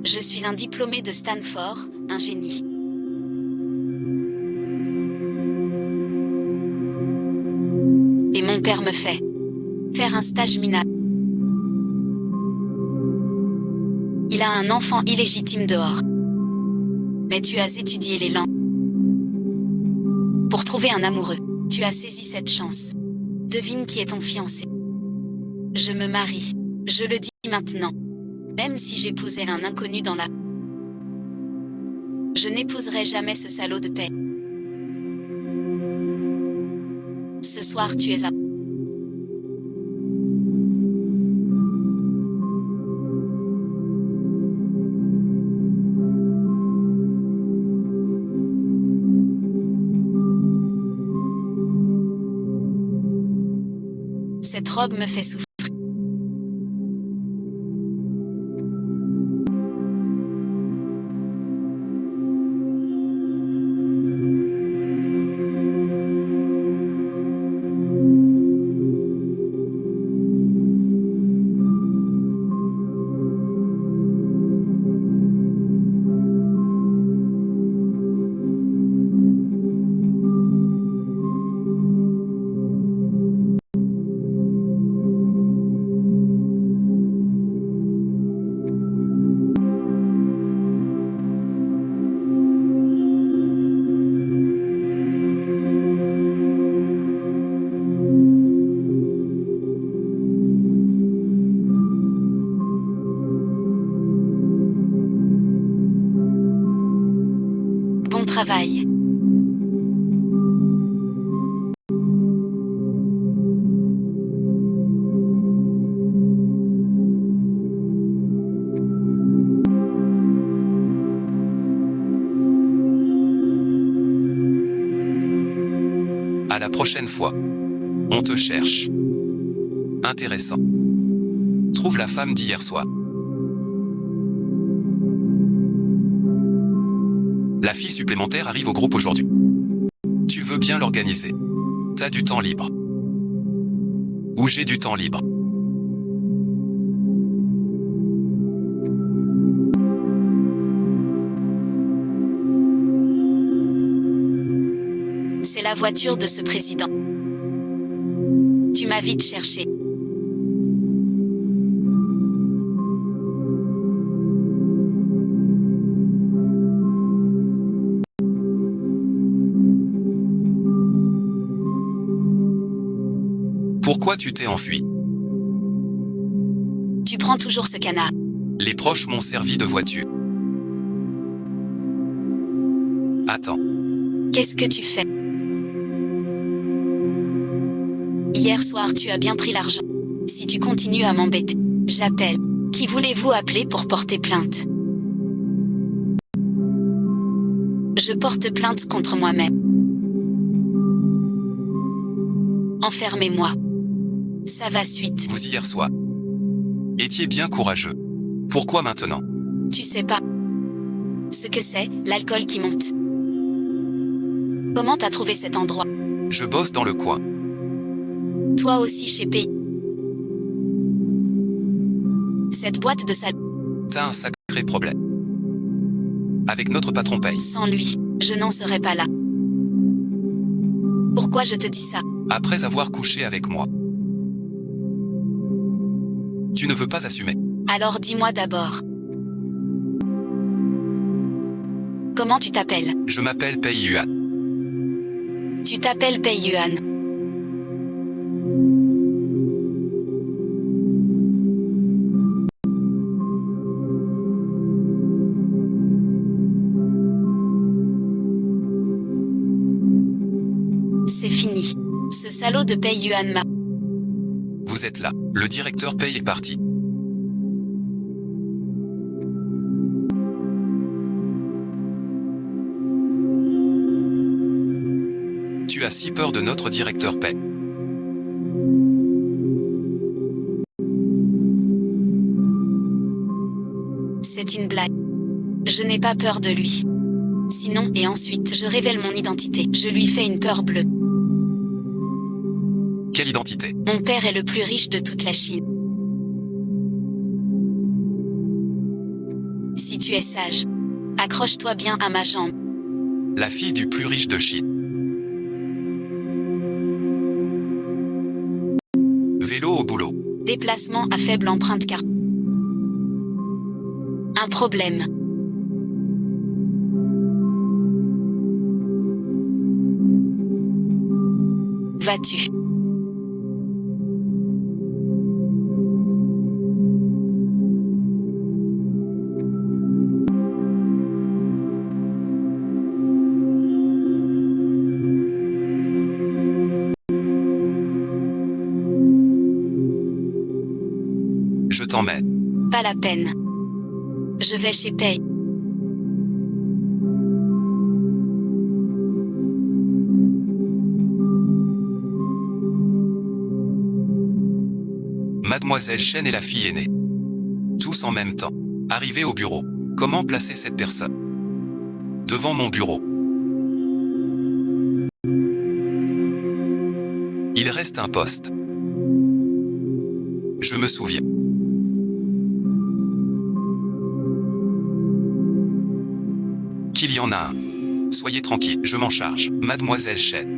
Je suis un diplômé de Stanford, un génie. Et mon père me fait faire un stage minable. Il a un enfant illégitime dehors. Mais tu as étudié les langues. Pour trouver un amoureux, tu as saisi cette chance. Devine qui est ton fiancé. Je me marie. Je le dis maintenant. Même si j'épousais un inconnu dans la... Je n'épouserai jamais ce salaud de paix. Ce soir tu es à... Cette robe me fait souffrir. Bon travail. À la prochaine fois. On te cherche. Intéressant. Trouve la femme d'hier soir. La fille supplémentaire arrive au groupe aujourd'hui. Tu veux bien l'organiser. T'as du temps libre. Ou j'ai du temps libre. C'est la voiture de ce président. Tu m'as vite cherché. Pourquoi tu t'es enfui? Tu prends toujours ce canard. Les proches m'ont servi de voiture. Attends. Qu'est-ce que tu fais? Hier soir tu as bien pris l'argent. Si tu continues à m'embêter, j'appelle. Qui voulez-vous appeler pour porter plainte? Je porte plainte contre moi-même. Enfermez-moi. Ça va suite. Vous hier soir étiez bien courageux. Pourquoi maintenant? Tu sais pas ce que c'est, l'alcool qui monte. Comment t'as trouvé cet endroit? Je bosse dans le coin. Toi aussi chez Pays. Cette boîte de salle. T'as un sacré problème. Avec notre patron paye. Sans lui, je n'en serais pas là. Pourquoi je te dis ça? Après avoir couché avec moi. Tu ne veux pas assumer. Alors dis-moi d'abord. Comment tu t'appelles? Je m'appelle Pei Yuan. Tu t'appelles Pei Yuan. C'est fini. Ce salaud de Pei Yuan m'a... Vous êtes là. Le directeur Pei est parti. Tu as si peur de notre directeur Pei. C'est une blague. Je n'ai pas peur de lui. Sinon, et ensuite, je révèle mon identité. Je lui fais une peur bleue. Quelle identité? Mon père est le plus riche de toute la Chine. Si tu es sage, accroche-toi bien à ma jambe. La fille du plus riche de Chine. Vélo au boulot. Déplacement à faible empreinte car. Un problème. Vas-tu? Je t'emmène. Pas la peine. Je vais chez Pay. Mademoiselle Chen est la fille aînée. Tous en même temps. Arrivés au bureau. Comment placer cette personne? Devant mon bureau. Il reste un poste. Je me souviens. Qu'il y en a un. Soyez tranquille, je m'en charge. Mademoiselle Chen.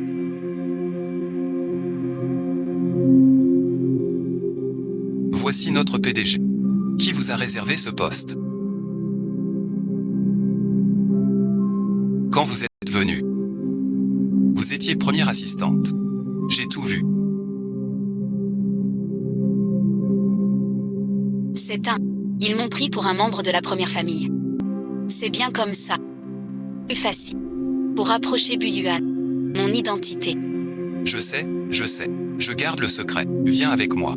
Voici notre PDG. Qui vous a réservé ce poste? Quand vous êtes venu, vous étiez première assistante. J'ai tout vu. C'est un. Ils m'ont pris pour un membre de la première famille. C'est bien comme ça. Plus facile. Pour approcher Buyuan. Mon identité. Je sais. Je garde le secret. Viens avec moi.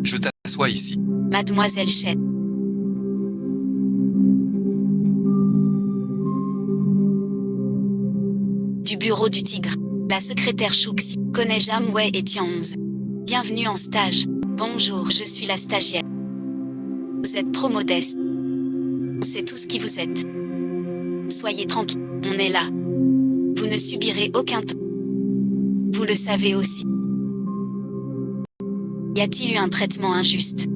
Je t'assois ici. Mademoiselle Chen. Du bureau du Tigre. La secrétaire Shuxi. Connais Jam Wei et Tianz. Bienvenue en stage. Bonjour, je suis la stagiaire. Vous êtes trop modeste. C'est tout ce qui vous êtes. Soyez tranquille, on est là. Vous ne subirez aucun temps. Vous le savez aussi. Y a-t-il eu un traitement injuste?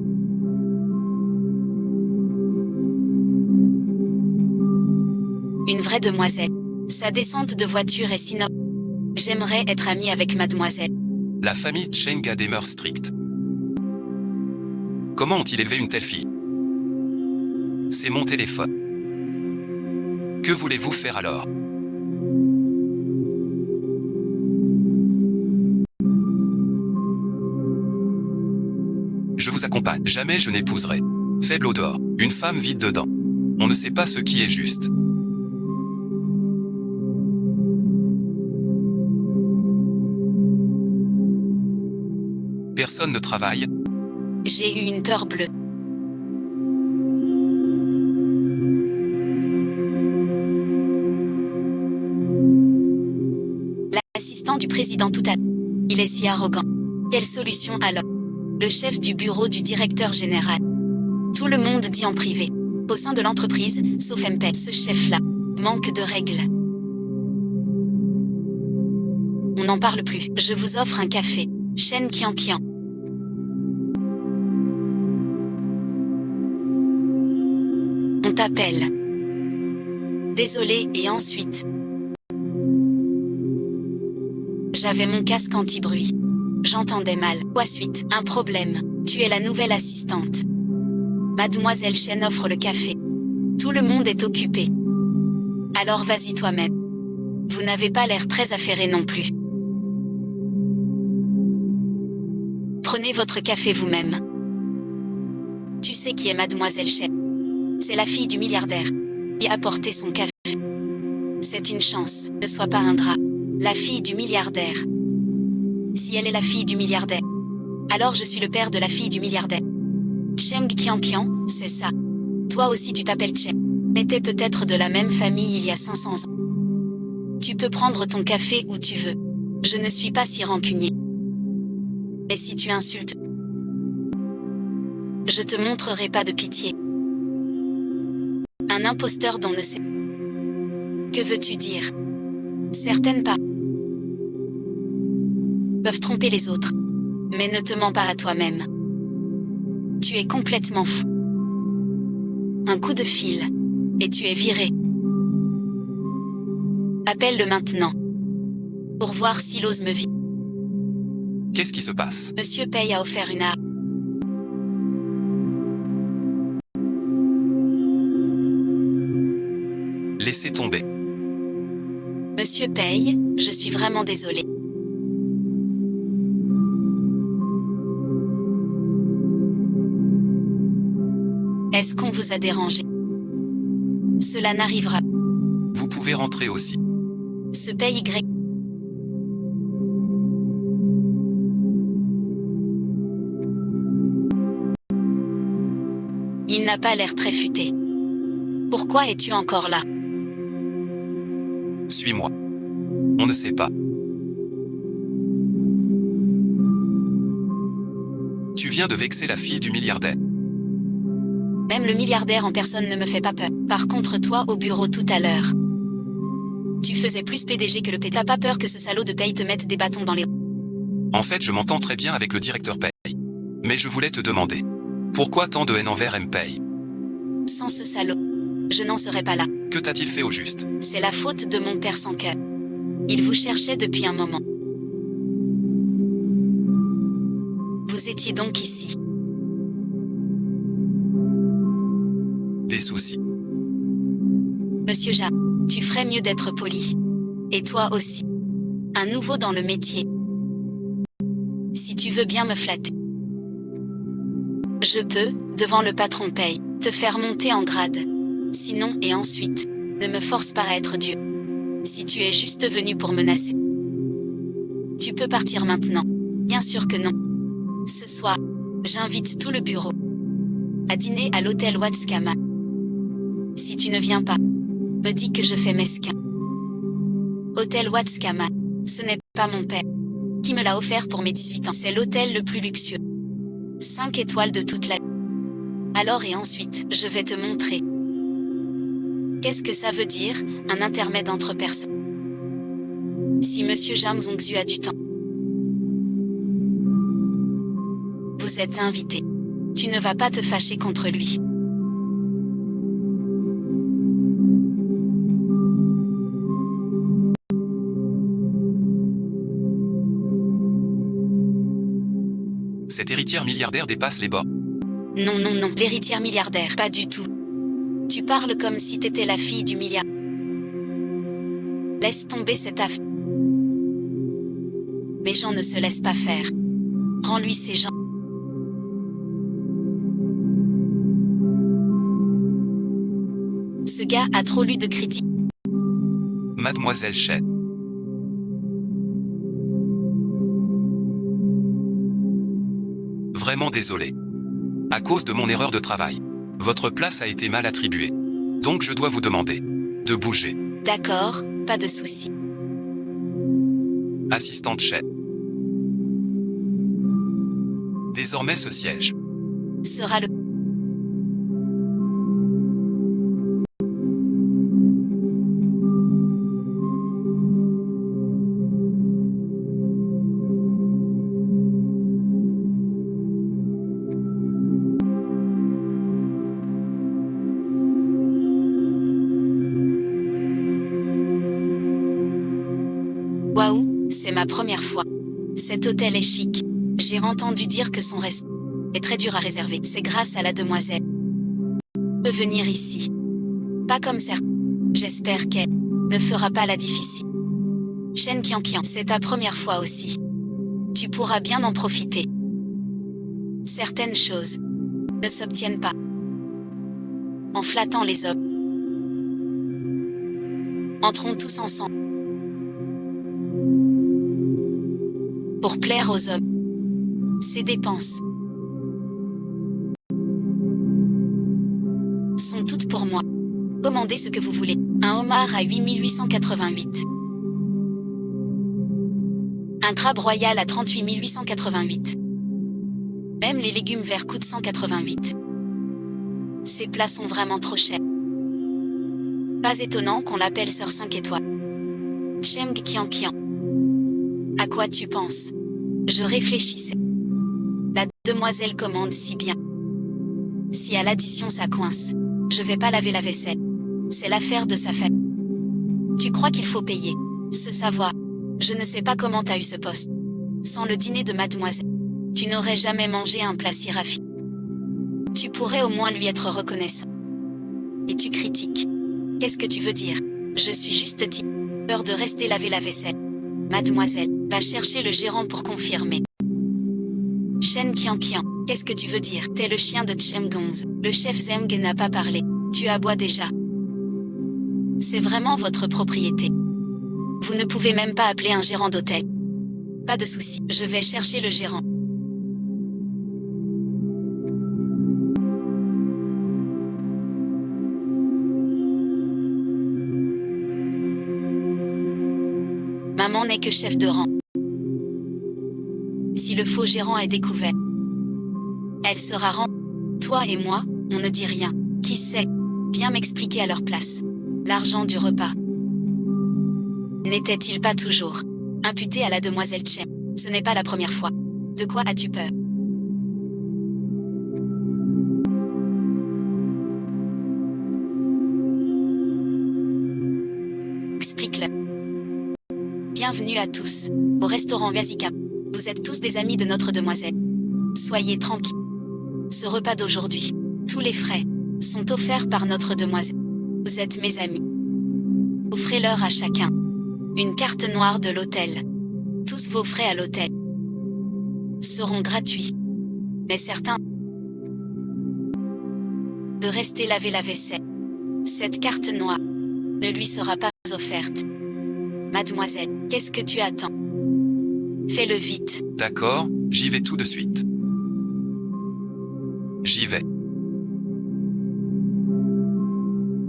Une vraie demoiselle. Sa descente de voiture est si noble. J'aimerais être amie avec mademoiselle. La famille Cheng a des mœurs strictes. Comment ont-ils élevé une telle fille? C'est mon téléphone. Que voulez-vous faire alors? Je vous accompagne. Jamais je n'épouserai. Faible odeur. Une femme vide dedans. On ne sait pas ce qui est juste. Personne ne travaille. J'ai eu une peur bleue. L'assistant du président tout à l'heure. Il est si arrogant. Quelle solution alors? Le chef du bureau du directeur général. Tout le monde dit en privé. Au sein de l'entreprise, sauf MP, ce chef-là. Manque de règles. On n'en parle plus. Je vous offre un café. Shen Qian. On t'appelle. Désolé, et ensuite. J'avais mon casque anti-bruit. J'entendais mal. Quoi suite? Un problème. Tu es la nouvelle assistante. Mademoiselle Chen offre le café. Tout le monde est occupé. Alors vas-y toi-même. Vous n'avez pas l'air très affairé non plus. Prenez votre café vous-même. Tu sais qui est Mademoiselle Chen? C'est la fille du milliardaire. Qui a apporté son café. C'est une chance. Ne sois pas ingrat. La fille du milliardaire. Si elle est la fille du milliardaire, alors je suis le père de la fille du milliardaire. Cheng Qian, c'est ça. Toi aussi tu t'appelles Cheng. On était peut-être de la même famille il y a 500 ans. Tu peux prendre ton café où tu veux. Je ne suis pas si rancunier. Mais si tu insultes, je te montrerai pas de pitié. Un imposteur dont ne sait. Que veux-tu dire? Certaines paroles peuvent tromper les autres. Mais ne te mens pas à toi-même. Tu es complètement fou. Un coup de fil. Et tu es viré. Appelle-le maintenant. Pour voir s'il ose me virer. Qu'est-ce qui se passe? Monsieur Paye a offert une arme. Laissez tomber. Monsieur Paye, je suis vraiment désolé. Est-ce qu'on vous a dérangé? Cela n'arrivera. Vous pouvez rentrer aussi. Ce Paye Y. Il n'a pas l'air très futé. Pourquoi es-tu encore là? Suis-moi. On ne sait pas. Tu viens de vexer la fille du milliardaire. Même le milliardaire en personne ne me fait pas peur. Par contre toi au bureau tout à l'heure. Tu faisais plus PDG que le P. T'as pas peur que ce salaud de Paye te mette des bâtons dans les roues? En fait, je m'entends très bien avec le directeur Paye. Mais je voulais te demander. Pourquoi tant de haine envers M. Paye? Sans ce salaud, je n'en serais pas là. Que t'a-t-il fait au juste? C'est la faute de mon père sans cœur. Il vous cherchait depuis un moment. Vous étiez donc ici. Des soucis. Monsieur Jat, tu ferais mieux d'être poli. Et toi aussi. Un nouveau dans le métier. Si tu veux bien me flatter. Je peux, devant le patron Paye, te faire monter en grade. Sinon, et ensuite, ne me force pas à être Dieu. Si tu es juste venu pour menacer. Tu peux partir maintenant. Bien sûr que non. Ce soir, j'invite tout le bureau à dîner à l'hôtel Watskama. Si tu ne viens pas, me dis que je fais mesquin. Hôtel Watskama, ce n'est pas mon père qui me l'a offert pour mes 18 ans. C'est l'hôtel le plus luxueux. 5 étoiles de toute la... Alors et ensuite, je vais te montrer. Qu'est-ce que ça veut dire, un intermède entre personnes? Si Monsieur James Ongzu a du temps. Vous êtes invité. Tu ne vas pas te fâcher contre lui. Cette héritière milliardaire dépasse les bords. Non, non, non, l'héritière milliardaire, pas du tout. Tu parles comme si t'étais la fille du milliard. Laisse tomber cette affaire. Mais Jean ne se laisse pas faire. Rends-lui ses gens. Ce gars a trop lu de critiques. Mademoiselle Shay. Vraiment désolé. À cause de mon erreur de travail. Votre place a été mal attribuée. Donc je dois vous demander de bouger. D'accord, pas de souci. Assistante Shay. Désormais ce siège Sera le... Waouh, c'est ma première fois. Cet hôtel est chic. J'ai entendu dire que son reste est très dur à réserver. C'est grâce à la demoiselle. Peut venir ici. Pas comme certains. J'espère qu'elle ne fera pas la difficile. Shen Kiankian, c'est ta première fois aussi. Tu pourras bien en profiter. Certaines choses ne s'obtiennent pas en flattant les hommes. Entrons tous ensemble. Pour plaire aux hommes. Ces dépenses sont toutes pour moi. Commandez ce que vous voulez. Un homard à 8888. Un crabe royal à 38888. Même les légumes verts coûtent 188. Ces plats sont vraiment trop chers. Pas étonnant qu'on l'appelle Sœur 5 étoiles. Cheng Kian Kian. À quoi tu penses? Je réfléchissais. Demoiselle commande si bien. Si à l'addition ça coince, je vais pas laver la vaisselle. C'est l'affaire de sa fête. Tu crois qu'il faut payer ce savoir. Je ne sais pas comment t'as eu ce poste. Sans le dîner de mademoiselle, tu n'aurais jamais mangé un plat si raffiné. Tu pourrais au moins lui être reconnaissant. Et tu critiques. Qu'est-ce que tu veux dire? Je suis juste type. Peur de rester laver la vaisselle. Mademoiselle, va chercher le gérant pour confirmer. Shen Qianqian, qu'est-ce que tu veux dire? T'es le chien de Chemgonz. Le chef Zeng n'a pas parlé. Tu aboies déjà. C'est vraiment votre propriété. Vous ne pouvez même pas appeler un gérant d'hôtel. Pas de souci, je vais chercher le gérant. Maman n'est que chef de rang. Si le faux gérant est découvert, elle sera rend. Toi et moi, on ne dit rien. Qui sait? Bien m'expliquer à leur place. L'argent du repas n'était-il pas toujours imputé à la demoiselle Chen? Ce n'est pas la première fois. De quoi as-tu peur? Explique-le. Bienvenue à tous au restaurant Vasika. Vous êtes tous des amis de notre demoiselle. Soyez tranquilles. Ce repas d'aujourd'hui, tous les frais, sont offerts par notre demoiselle. Vous êtes mes amis. Offrez-leur à chacun une carte noire de l'hôtel. Tous vos frais à l'hôtel seront gratuits. Mais certains de rester laver la vaisselle. Cette carte noire ne lui sera pas offerte. Mademoiselle, qu'est-ce que tu attends? Fais-le vite. D'accord, j'y vais tout de suite. J'y vais.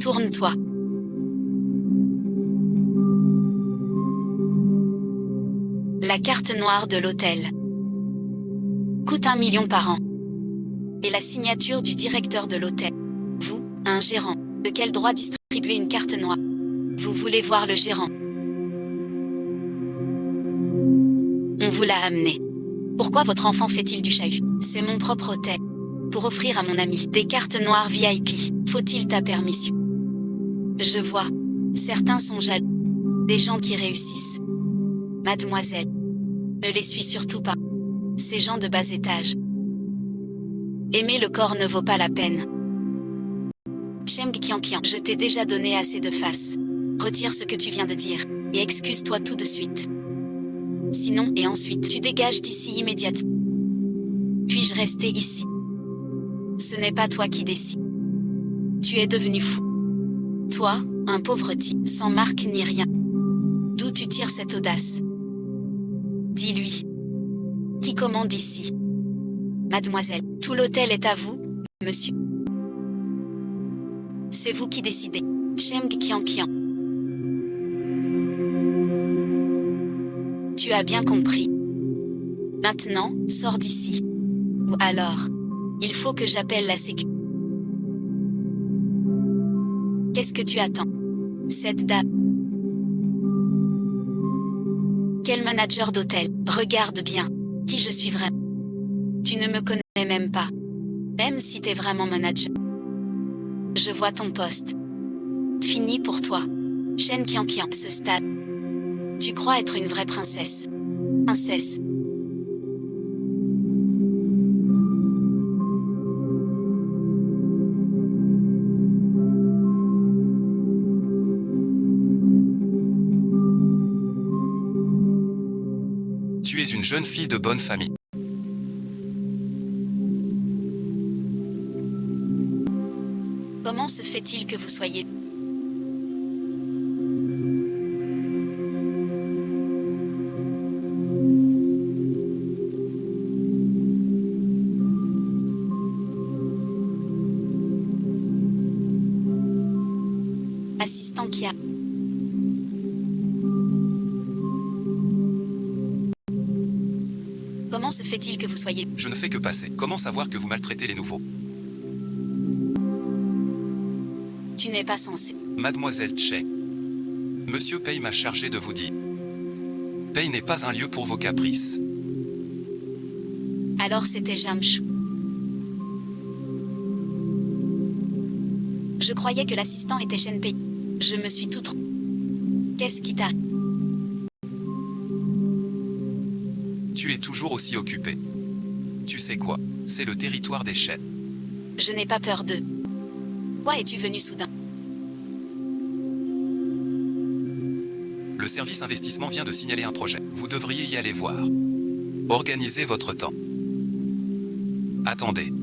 Tourne-toi. La carte noire de l'hôtel coûte 1 million par an. Et la signature du directeur de l'hôtel. Vous, un gérant, de quel droit distribuer une carte noire? Vous voulez voir le gérant? On vous l'a amené. Pourquoi votre enfant fait-il du chahut? C'est mon propre hôtel. Pour offrir à mon ami des cartes noires VIP, faut-il ta permission? Je vois. Certains sont jaloux. Des gens qui réussissent. Mademoiselle, ne les suis surtout pas. Ces gens de bas étage. Aimer le corps ne vaut pas la peine. Cheng Qianqian, je t'ai déjà donné assez de face. Retire ce que tu viens de dire, et excuse-toi tout de suite. Sinon, et ensuite, tu dégages d'ici immédiatement. Puis-je rester ici? Ce n'est pas toi qui décides. Tu es devenu fou. Toi, un pauvre type, sans marque ni rien. D'où tu tires cette audace? Dis-lui. Qui commande ici? Mademoiselle, tout l'hôtel est à vous, monsieur. C'est vous qui décidez. Cheng Qianqian. Tu as bien compris. Maintenant, sors d'ici. Ou alors, il faut que j'appelle la sécu. Qu'est-ce que tu attends? Cette dame. Quel manager d'hôtel? Regarde bien. Qui je suis vraiment? Tu ne me connais même pas. Même si t'es vraiment manager. Je vois ton poste. Fini pour toi. Shen Qianqian, ce stade. Tu crois être une vraie princesse. Princesse. Tu es une jeune fille de bonne famille. Comment se fait-il que vous soyez... Assistant qui a... Comment se fait-il que vous soyez... Je ne fais que passer. Comment savoir que vous maltraitez les nouveaux? Tu n'es pas censé... Mademoiselle Che. Monsieur Pei m'a chargé de vous dire. Pei n'est pas un lieu pour vos caprices. Alors c'était Jamchou. Je croyais que l'assistant était Shenpei. Je me suis tout trompée. Qu'est-ce qui t'arrive? Tu es toujours aussi occupé. Tu sais quoi? C'est le territoire des Shen. Je n'ai pas peur d'eux. Pourquoi es-tu venu soudain? Le service investissement vient de signaler un projet. Vous devriez y aller voir. Organisez votre temps. Attendez.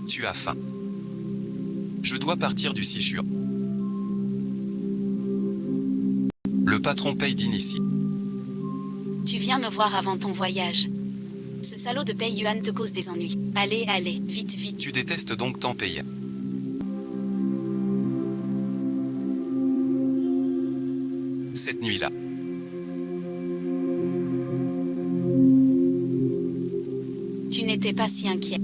Tu as faim. Je dois partir du Sichuan. Le patron paye d'initié. Tu viens me voir avant ton voyage. Ce salaud de Pei Yuan te cause des ennuis. Allez, allez, vite, vite. Tu détestes donc tant payer. Cette nuit-là. Tu n'étais pas si inquiet.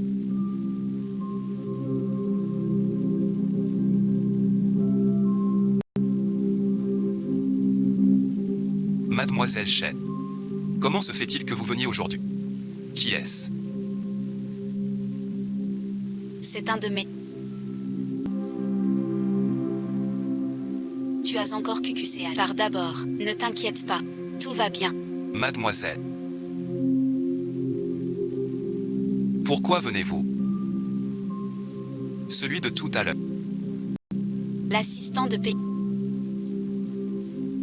Mademoiselle Shen. Comment se fait-il que vous veniez aujourd'hui? Qui est-ce? C'est un de mes... Tu as encore cucucé à part d'abord. Ne t'inquiète pas. Tout va bien. Mademoiselle. Pourquoi venez-vous? Celui de tout à l'heure. L'assistant de Pei...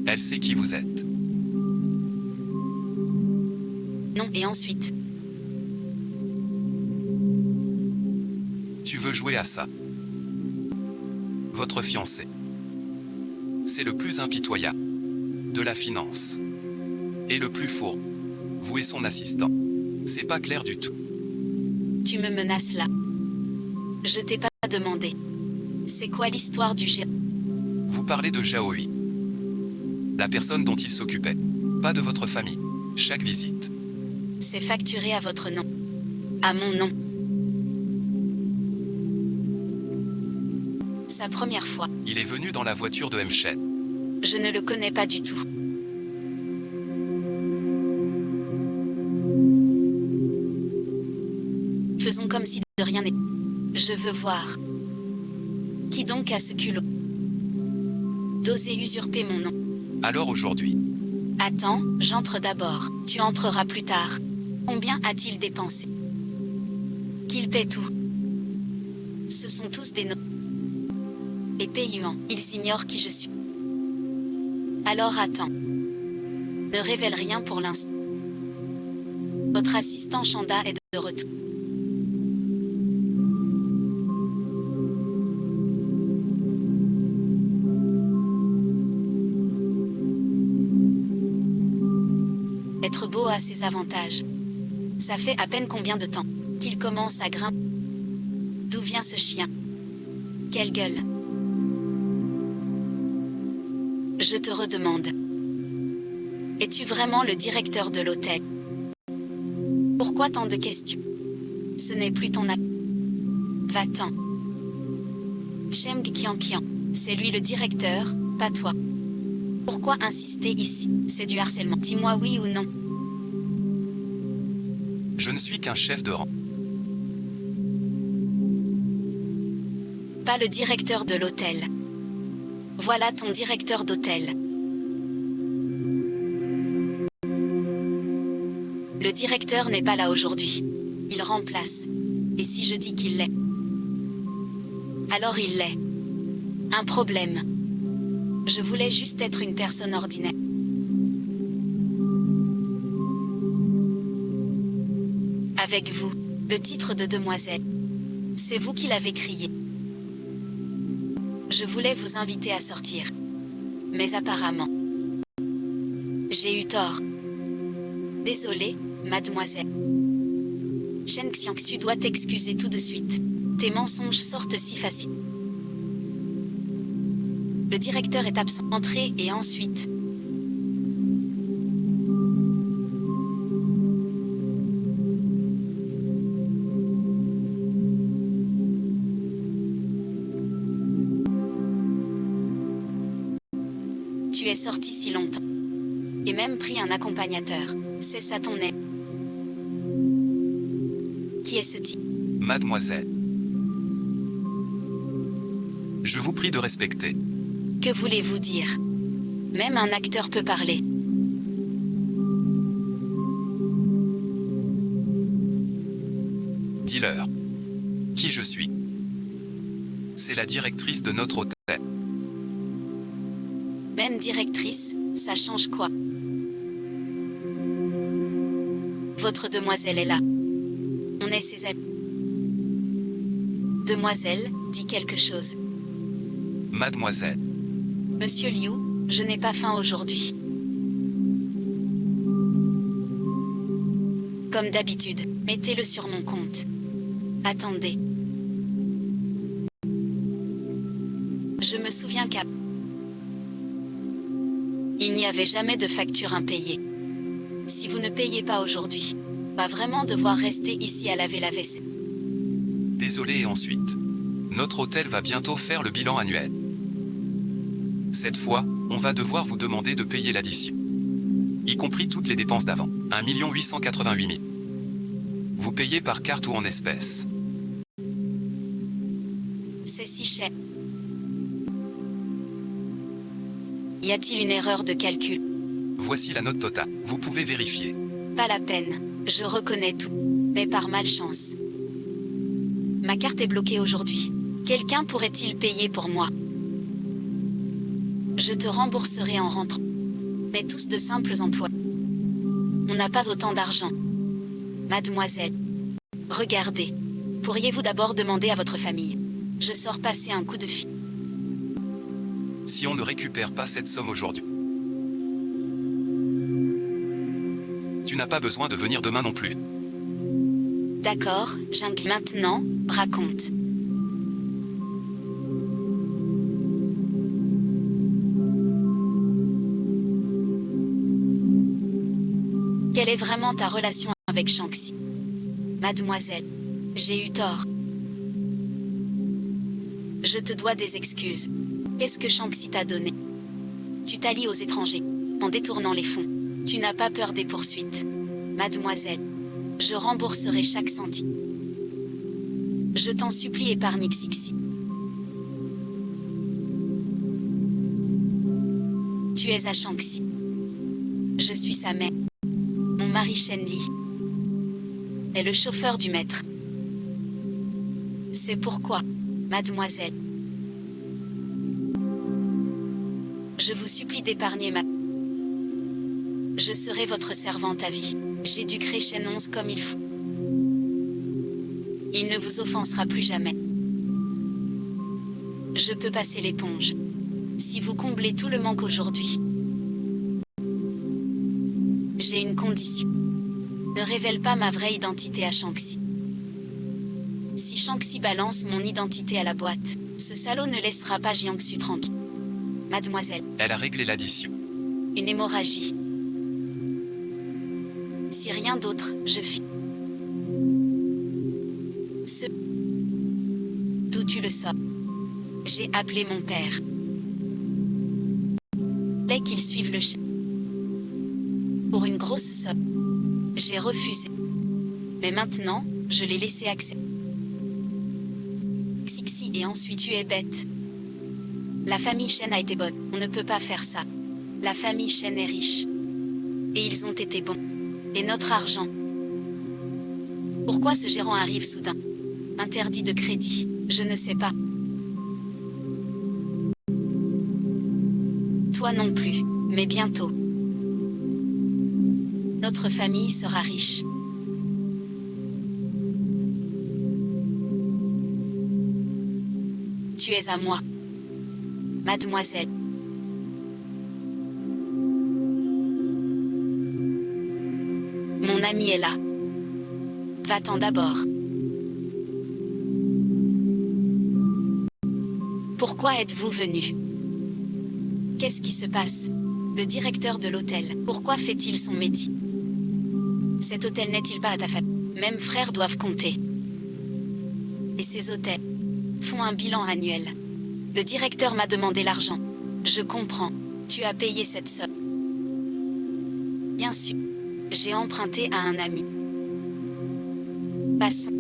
Elle sait qui vous êtes. Non, et ensuite... Tu veux jouer à ça? Votre fiancé. C'est le plus impitoyable de la finance. Et le plus fourbe. Vous et son assistant. C'est pas clair du tout. Tu me menaces là. Je t'ai pas demandé. C'est quoi l'histoire du géant? Vous parlez de Zhaohui. La personne dont il s'occupait. Pas de votre famille. Chaque visite. C'est facturé à votre nom. À mon nom. Sa première fois. Il est venu dans la voiture de M. Shen. Je ne le connais pas du tout. Faisons comme si de rien n'était. Je veux voir. Qui donc a ce culot d'oser usurper mon nom? Alors aujourd'hui. Attends, j'entre d'abord. Tu entreras plus tard. Combien a-t-il dépensé? Qu'il paie tout. Ce sont tous des noms. Et Pei Yuan, ils ignorent qui je suis. Alors attends. Ne révèle rien pour l'instant. Votre assistant Chanda est de retour. Être beau a ses avantages. Ça fait à peine combien de temps qu'il commence à grimper? D'où vient ce chien? Quelle gueule! Je te redemande. Es-tu vraiment le directeur de l'hôtel? Pourquoi tant de questions? Ce n'est plus ton ami. Va-t'en. Cheng Qianqian, c'est lui le directeur, pas toi. Pourquoi insister ici? C'est du harcèlement. Dis-moi oui ou non. Je ne suis qu'un chef de rang. Pas le directeur de l'hôtel. Voilà ton directeur d'hôtel. Le directeur n'est pas là aujourd'hui. Il remplace. Et si je dis qu'il l'est? Alors il l'est. Un problème. Je voulais juste être une personne ordinaire. Avec vous, le titre de demoiselle. C'est vous qui l'avez crié. Je voulais vous inviter à sortir. Mais apparemment, j'ai eu tort. Désolée, mademoiselle. Shen Xiang, tu dois t'excuser tout de suite. Tes mensonges sortent si facile. Le directeur est absent. Entrez et ensuite... Tu es sorti si longtemps. Et même pris un accompagnateur. C'est ça ton aide. Qui est ce type? Mademoiselle. Je vous prie de respecter. Que voulez-vous dire? Même un acteur peut parler. Dis-leur. Qui je suis. C'est la directrice de notre hôtel. Même directrice, ça change quoi? Votre demoiselle est là. On est ses amis. Demoiselle, dit quelque chose. Mademoiselle. Monsieur Liu, je n'ai pas faim aujourd'hui. Comme d'habitude, mettez-le sur mon compte. Attendez. Je me souviens il n'y avait jamais de facture impayée. Si vous ne payez pas aujourd'hui, va vraiment devoir rester ici à laver la vaisselle. Désolé et ensuite. Notre hôtel va bientôt faire le bilan annuel. Cette fois, on va devoir vous demander de payer l'addition. Y compris toutes les dépenses d'avant. 1 888 000. Vous payez par carte ou en espèces. C'est si cher. Y a-t-il une erreur de calcul? Voici la note totale. Vous pouvez vérifier. Pas la peine, je reconnais tout. Mais par malchance. Ma carte est bloquée aujourd'hui. Quelqu'un pourrait-il payer pour moi? Je te rembourserai en rentrant. On est tous de simples emplois. On n'a pas autant d'argent. Mademoiselle. Regardez. Pourriez-vous d'abord demander à votre famille? Je sors passer un coup de fil. Si on ne récupère pas cette somme aujourd'hui, tu n'as pas besoin de venir demain non plus. D'accord, j'incline. Maintenant, raconte. Quelle est vraiment ta relation avec Shanxi? Mademoiselle, j'ai eu tort. Je te dois des excuses. Qu'est-ce que Shanxi t'a donné? Tu t'allies aux étrangers, en détournant les fonds. Tu n'as pas peur des poursuites. Mademoiselle, je rembourserai chaque centime. Je t'en supplie, épargne Xixi. Tu es à Shanxi. Je suis sa mère. Mon mari Shen Li est le chauffeur du maître. C'est pourquoi, mademoiselle, je vous supplie d'épargner je serai votre servante à vie. J'éduquerai Shen 11 comme il faut. Il ne vous offensera plus jamais. Je peux passer l'éponge. Si vous comblez tout le manque aujourd'hui. J'ai une condition. Ne révèle pas ma vraie identité à Shanxi. Si Shanxi balance mon identité à la boîte, ce salaud ne laissera pas Jiangsu tranquille. Mademoiselle. Elle a réglé l'addition. Une hémorragie. Si rien d'autre, je fis. D'où tu le sors? J'ai appelé mon père. Dès qu'il suive le chef. Pour une grosse somme. J'ai refusé. Mais maintenant, je l'ai laissé accepter. Xixi et ensuite tu es bête. La famille Shen a été bonne. On ne peut pas faire ça. La famille Shen est riche. Et ils ont été bons. Et notre argent. Pourquoi ce gérant arrive soudain? Interdit de crédit, je ne sais pas. Toi non plus, mais bientôt. Notre famille sera riche. Tu es à moi. Mademoiselle. Mon ami est là. Va-t'en d'abord. Pourquoi êtes-vous venu? Qu'est-ce qui se passe? Le directeur de l'hôtel, pourquoi fait-il son métier? Cet hôtel n'est-il pas à ta famille? Même frères doivent compter. Et ces hôtels font un bilan annuel. Le directeur m'a demandé l'argent. Je comprends. Tu as payé cette somme. Bien sûr. J'ai emprunté à un ami. Passons.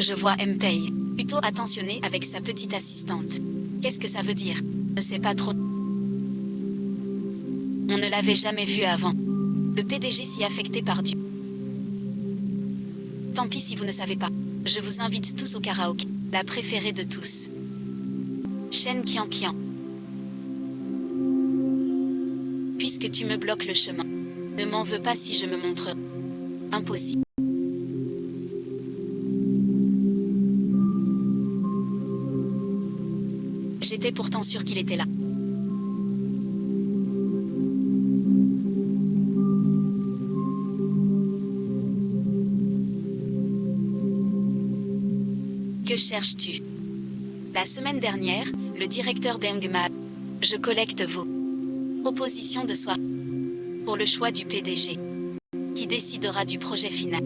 Je vois M-Pay, plutôt attentionné avec sa petite assistante. Qu'est-ce que ça veut dire? Je ne sais pas trop. On ne l'avait jamais vu avant. Le PDG si affecté par Dieu. Tant pis si vous ne savez pas. Je vous invite tous au karaoké. La préférée de tous. Shen Qian Qian. Puisque tu me bloques le chemin. Ne m'en veux pas si je me montre. Impossible. J'étais pourtant sûre qu'il était là. Que cherches-tu? La semaine dernière, le directeur d'Eng m'a... Je collecte vos propositions de soi pour le choix du PDG, qui décidera du projet final.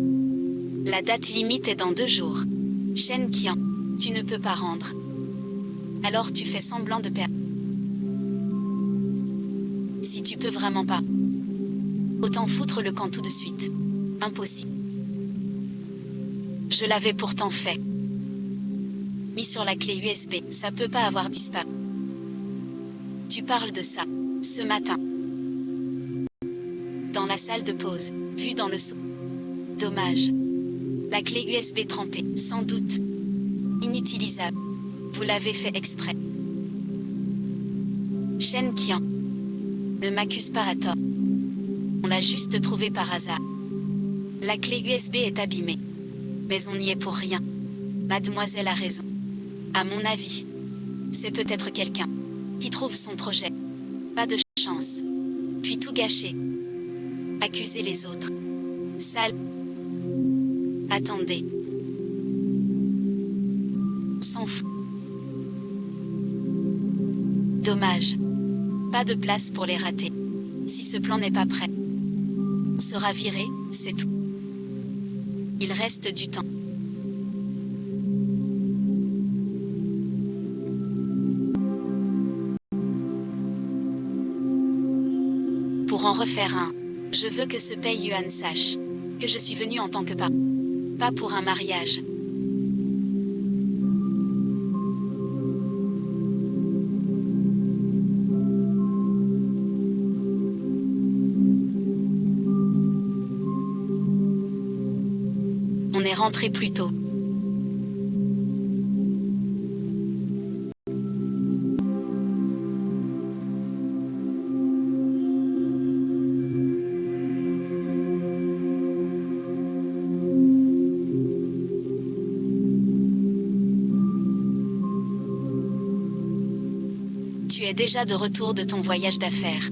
La date limite est dans 2 jours. Shen Qian, tu ne peux pas rendre. Alors tu fais semblant de perdre. Si tu peux vraiment pas, autant foutre le camp tout de suite. Impossible. Je l'avais pourtant fait. Mis sur la clé USB, ça peut pas avoir disparu. Tu parles de ça, ce matin. Dans la salle de pause, vue dans le seau. Dommage. La clé USB trempée, sans doute. Inutilisable. Vous l'avez fait exprès. Shen Qian. Ne m'accuse pas à tort. On l'a juste trouvée par hasard. La clé USB est abîmée. Mais on n'y est pour rien. Mademoiselle a raison. À mon avis, c'est peut-être quelqu'un qui trouve son projet. Pas de chance. Puis tout gâcher. Accuser les autres. Sale. Attendez. S'en fout. Dommage. Pas de place pour les rater. Si ce plan n'est pas prêt, on sera viré, c'est tout. Il reste du temps. Pour en refaire un, je veux que ce Pei Yuan sache que je suis venue en tant que pas pour un mariage. On est rentré plus tôt. Tu es déjà de retour de ton voyage d'affaires.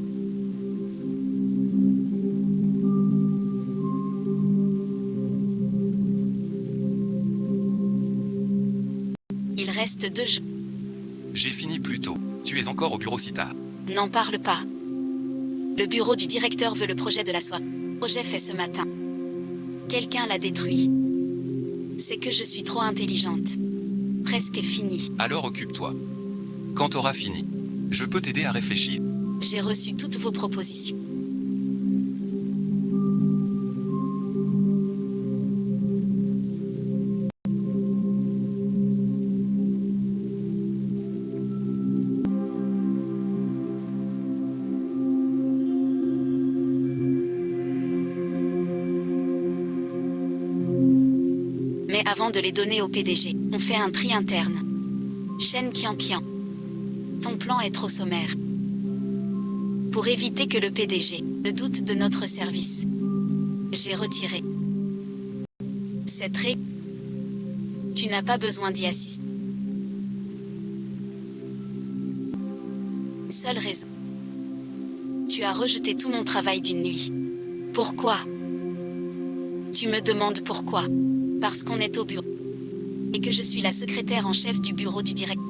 Il reste 2 jours. J'ai fini plus tôt. Tu es encore au bureau si tard. N'en parle pas. Le bureau du directeur veut le projet de la soie. Projet fait ce matin. Quelqu'un l'a détruit. C'est que je suis trop intelligente. Presque fini. Alors occupe-toi. Quand t'auras fini, je peux t'aider à réfléchir. J'ai reçu toutes vos propositions. Mais avant de les donner au PDG, on fait un tri interne. Shen Qian Qian. Ton plan est trop sommaire. Pour éviter que le PDG ne doute de notre service, j'ai retiré cette règle. Tu n'as pas besoin d'y assister. Seule raison. Tu as rejeté tout mon travail d'une nuit. Pourquoi? Tu me demandes pourquoi? Parce qu'on est au bureau. Et que je suis la secrétaire en chef du bureau du directeur.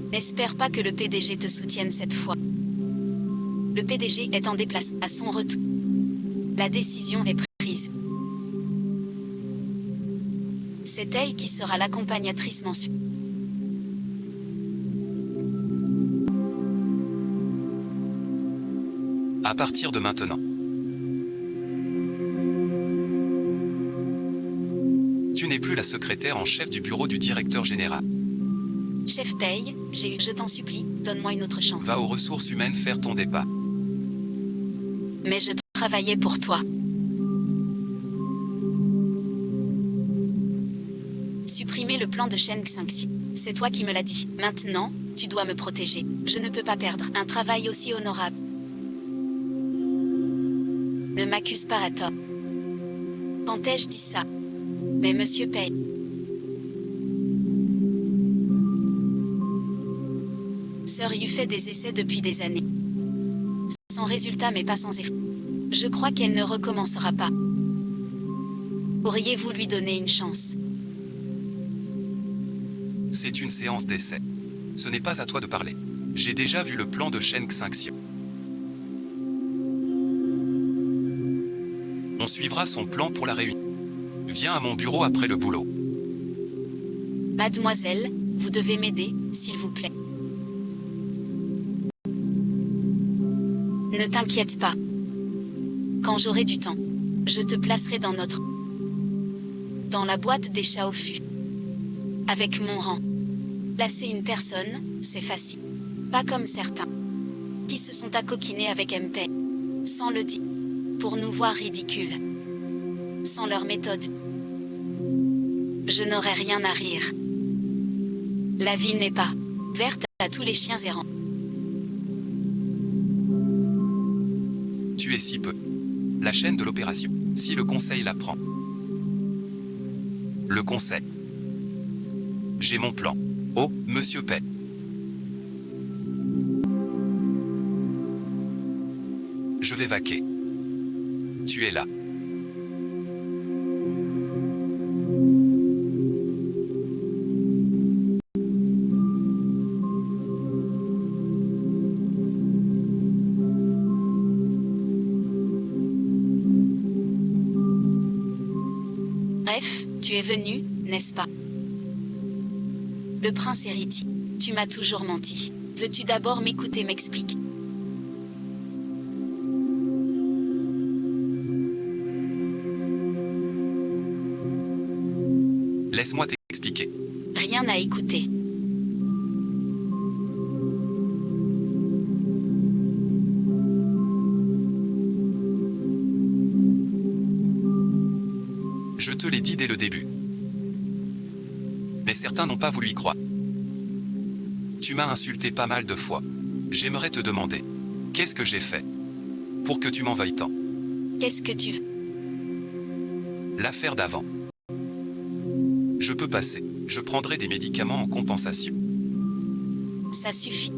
N'espère pas que le PDG te soutienne cette fois. Le PDG est en déplacement à son retour. La décision est prise. C'est elle qui sera l'accompagnatrice mensuelle. À partir de maintenant. Tu n'es plus la secrétaire en chef du bureau du directeur général. Chef paye, je t'en supplie, donne-moi une autre chance. Va aux ressources humaines faire ton départ. Mais je travaillais pour toi. Supprimer le plan de Shen Xingxiu. C'est toi qui me l'as dit. Maintenant, tu dois me protéger. Je ne peux pas perdre un travail aussi honorable. Ne m'accuse pas à tort. Quand ai-je dit ça? Mais monsieur paye. Sir Yu fait des essais depuis des années. Sans résultat mais pas sans effort. Je crois qu'elle ne recommencera pas. Pourriez-vous lui donner une chance? C'est une séance d'essai. Ce n'est pas à toi de parler. J'ai déjà vu le plan de Shen Xingxiu. On suivra son plan pour la réunion. Viens à mon bureau après le boulot. Mademoiselle, vous devez m'aider, s'il vous plaît. Ne t'inquiète pas. Quand j'aurai du temps, je te placerai dans la boîte des chats au fût. Avec mon rang. Placer une personne, c'est facile. Pas comme certains. Qui se sont accoquinés avec MP. Sans le dire. Pour nous voir ridicules. Sans leur méthode. Je n'aurai rien à rire. La ville n'est pas verte à tous les chiens errants. Tu es si peu. La chaîne de l'opération. Si le conseil la prend. Le conseil. J'ai mon plan. Oh, monsieur Pei. Je vais vaquer. Tu es là. Bref, tu es venu, n'est-ce pas? Le prince héritier. Tu m'as toujours menti. Veux-tu d'abord m'écouter m'expliquer? Laisse-moi t'expliquer. Rien à écouter. Je te l'ai dit dès le début. Mais certains n'ont pas voulu y croire. Tu m'as insulté pas mal de fois. J'aimerais te demander, qu'est-ce que j'ai fait pour que tu m'en veuilles tant? Qu'est-ce que tu veux? L'affaire d'avant. Je peux passer. Je prendrai des médicaments en compensation. Ça suffit.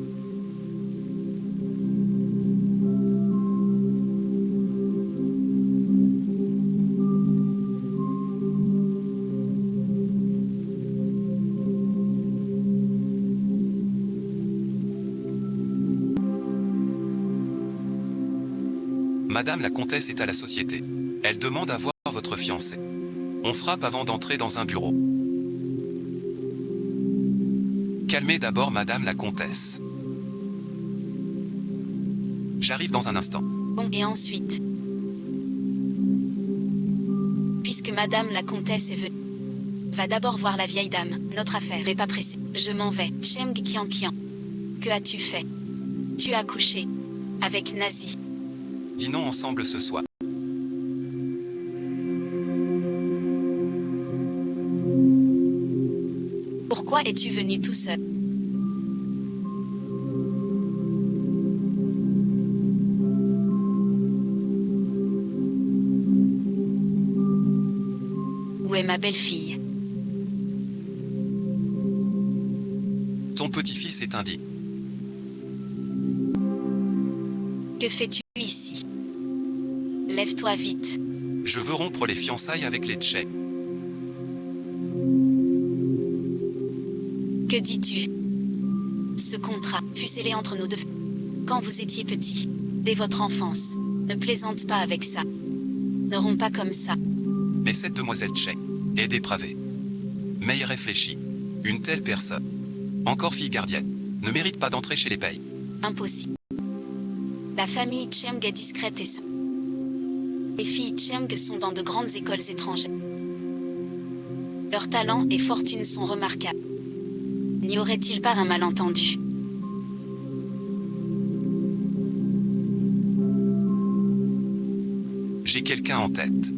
Madame la comtesse est à la société. Elle demande à voir votre fiancé. On frappe avant d'entrer dans un bureau. Calmez d'abord Madame la comtesse. J'arrive dans un instant. Bon, et ensuite? Puisque Madame la comtesse est venue, va d'abord voir la vieille dame. Notre affaire n'est pas pressée. Je m'en vais. Cheng Qianqian. Que as-tu fait? Tu as couché avec Nazi. Dînons ensemble ce soir. Pourquoi es-tu venu tout seul? Où est ma belle-fille? Ton petit-fils est indigne. Que fais-tu ici? Lève-toi vite. Je veux rompre les fiançailles avec les Tchèques. Que dis-tu? Ce contrat fut scellé entre nous deux. Quand vous étiez petit, dès votre enfance. Ne plaisante pas avec ça. Ne romps pas comme ça. Mais cette demoiselle tchèque est dépravée. Mais irréfléchie. Une telle personne, encore fille gardienne, ne mérite pas d'entrer chez les Pei. Impossible. La famille Cheng est discrète et simple. Les filles Cheng sont dans de grandes écoles étrangères. Leurs talents et fortune sont remarquables. N'y aurait-il pas un malentendu? J'ai quelqu'un en tête.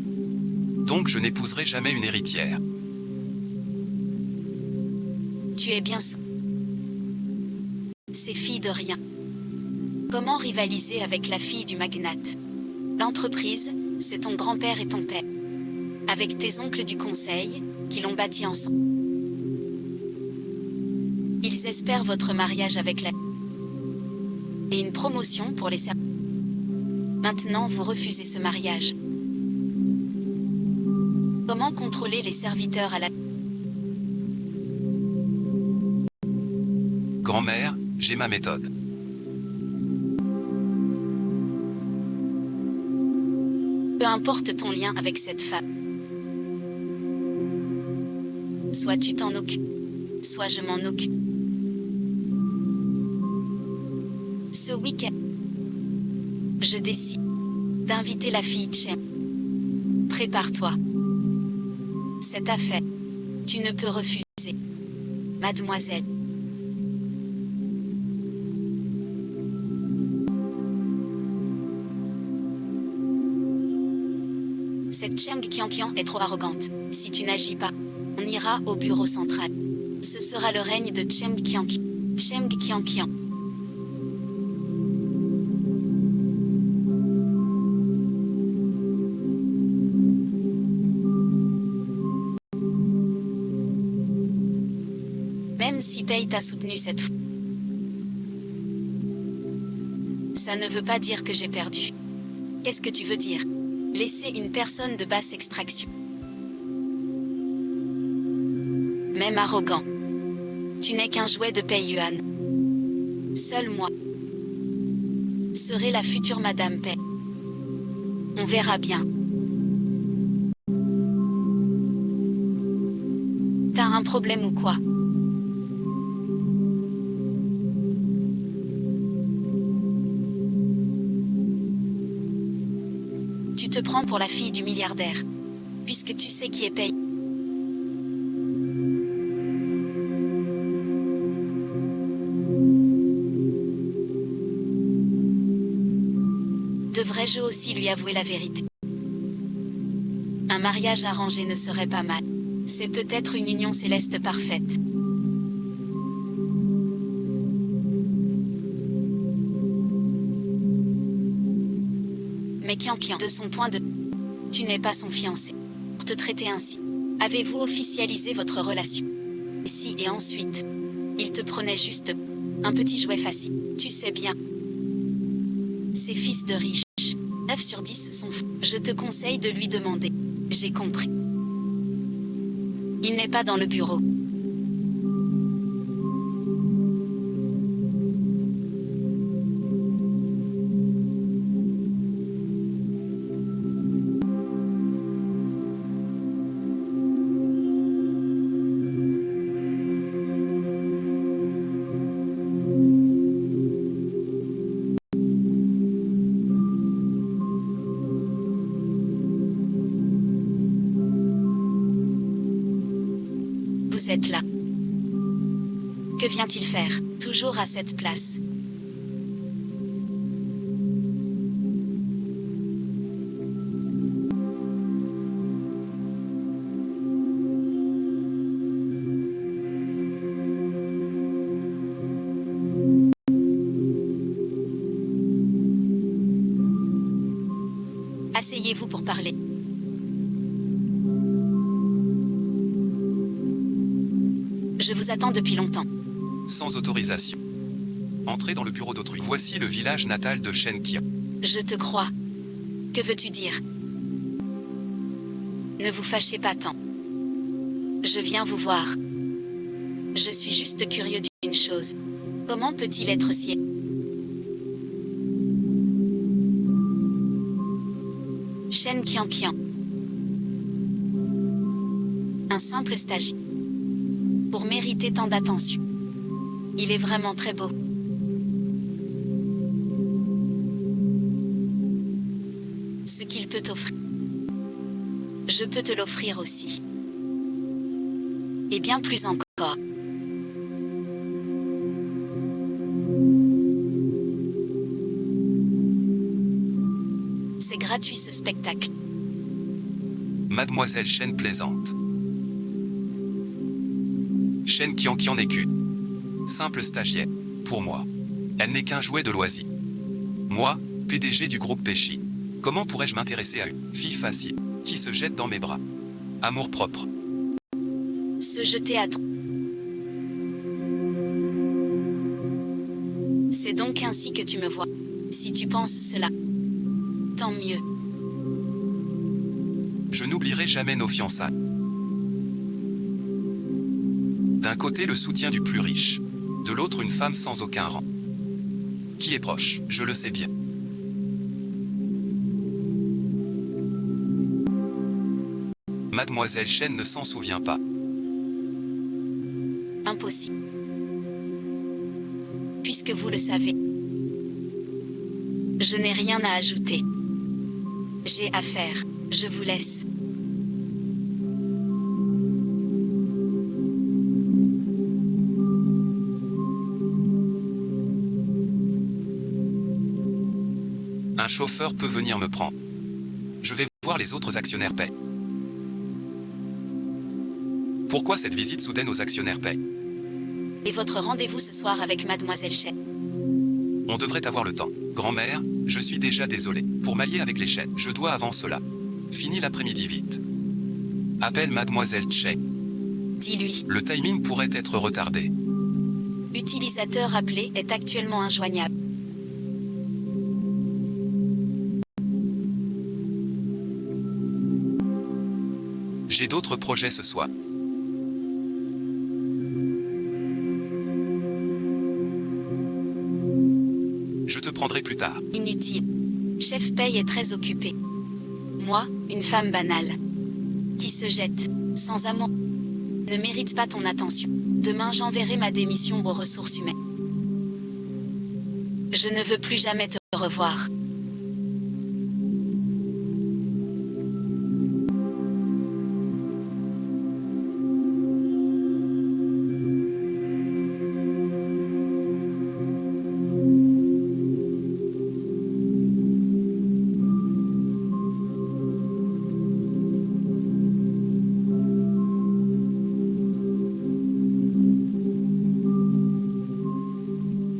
Donc je n'épouserai jamais une héritière. Tu es bien sûr. C'est fille de rien. Comment rivaliser avec la fille du magnate? L'entreprise, c'est ton grand-père et ton père. Avec tes oncles du conseil, qui l'ont bâti ensemble. Ils espèrent votre mariage avec la... et une promotion pour les services. Maintenant vous refusez ce mariage. Comment contrôler les serviteurs à la... Grand-mère, j'ai ma méthode. Peu importe ton lien avec cette femme. Soit tu t'en occupes, soit je m'en occupe. Ce week-end, je décide d'inviter la fille de Chem. Prépare-toi. Cette affaire, tu ne peux refuser. Mademoiselle. Cette Cheng Qianqian est trop arrogante. Si tu n'agis pas, on ira au bureau central. Ce sera le règne de Cheng Qianqian. Cheng Qianqian. Même si Pei t'a soutenu cette fois, ça ne veut pas dire que j'ai perdu. Qu'est-ce que tu veux dire? Laisser une personne de basse extraction, même arrogant. Tu n'es qu'un jouet de Pei Yuan. Seul moi serai la future Madame Pei. On verra bien. T'as un problème ou quoi? Tu te prends pour la fille du milliardaire, puisque tu sais qui est Pei. Devrais-je aussi lui avouer la vérité? Un mariage arrangé ne serait pas mal. C'est peut-être une union céleste parfaite. Mais Qianqian, de son point de vue, tu n'es pas son fiancé. Pour te traiter ainsi, avez-vous officialisé votre relation? Si et ensuite, il te prenait juste un petit jouet facile. Tu sais bien. Ces fils de riches, 9 sur 10 sont fous. Je te conseille de lui demander. J'ai compris. Il n'est pas dans le bureau. Vous êtes là. Que vient-il faire, toujours à cette place? Asseyez-vous pour parler. Je vous attends depuis longtemps. Sans autorisation. Entrez dans le bureau d'autrui. Voici le village natal de Shen Qian. Je te crois. Que veux-tu dire? Ne vous fâchez pas tant. Je viens vous voir. Je suis juste curieux d'une chose. Comment peut-il être si... Shen Qianqian. Un simple stagiaire. Pour mériter tant d'attention. Il est vraiment très beau. Ce qu'il peut t'offrir. Je peux te l'offrir aussi. Et bien plus encore. C'est gratuit ce spectacle. Mademoiselle Chen plaisante. Chen Qianqian n'est qu'une simple stagiaire. Pour moi, elle n'est qu'un jouet de loisir. Moi, PDG du groupe Péchi, comment pourrais-je m'intéresser à une fille facile qui se jette dans mes bras? Amour-propre. Se jeter à ton... C'est donc ainsi que tu me vois. Si tu penses cela, tant mieux. Je n'oublierai jamais nos fiançailles. D'un côté le soutien du plus riche, de l'autre une femme sans aucun rang. Qui est proche, je le sais bien. Mademoiselle Chen ne s'en souvient pas. Impossible. Puisque vous le savez. Je n'ai rien à ajouter. J'ai affaire. Je vous laisse. Un chauffeur peut venir me prendre. Je vais voir les autres actionnaires paient. Pourquoi cette visite soudaine aux actionnaires paient? Et votre rendez-vous ce soir avec Mademoiselle Chen? On devrait avoir le temps. Grand-mère, je suis déjà désolé. Pour m'allier avec les chaînes, je dois avant cela. Fini l'après-midi vite. Appelle Mademoiselle Chen. Dis-lui. Le timing pourrait être retardé. Utilisateur appelé est actuellement injoignable. J'ai d'autres projets ce soir. Je te prendrai plus tard. Inutile. Chef Paye est très occupé. Moi, une femme banale, qui se jette, sans amour, ne mérite pas ton attention. Demain j'enverrai ma démission aux ressources humaines. Je ne veux plus jamais te revoir.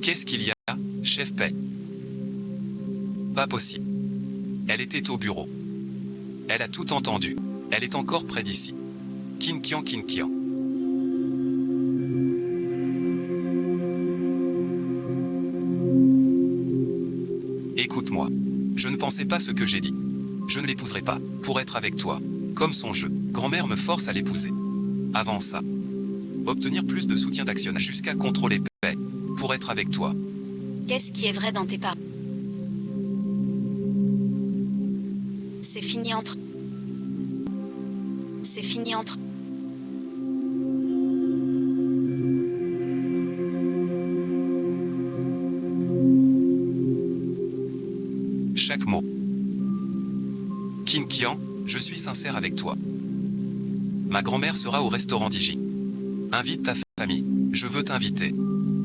Qu'est-ce qu'il y a, chef Paix? Pas possible. Elle était au bureau. Elle a tout entendu. Elle est encore près d'ici. Kin Kian. Écoute-moi. Je ne pensais pas ce que j'ai dit. Je ne l'épouserai pas, pour être avec toi. Comme son jeu. Grand-mère me force à l'épouser. Avant ça. Obtenir plus de soutien d'actionnaire jusqu'à contrôler Paix. Pour être avec toi. Qu'est-ce qui est vrai dans tes paroles? C'est fini entre... C'est fini entre... Chaque mot. Kin Kian, je suis sincère avec toi. Ma grand-mère sera au restaurant d'Iji. Invite ta famille. Je veux t'inviter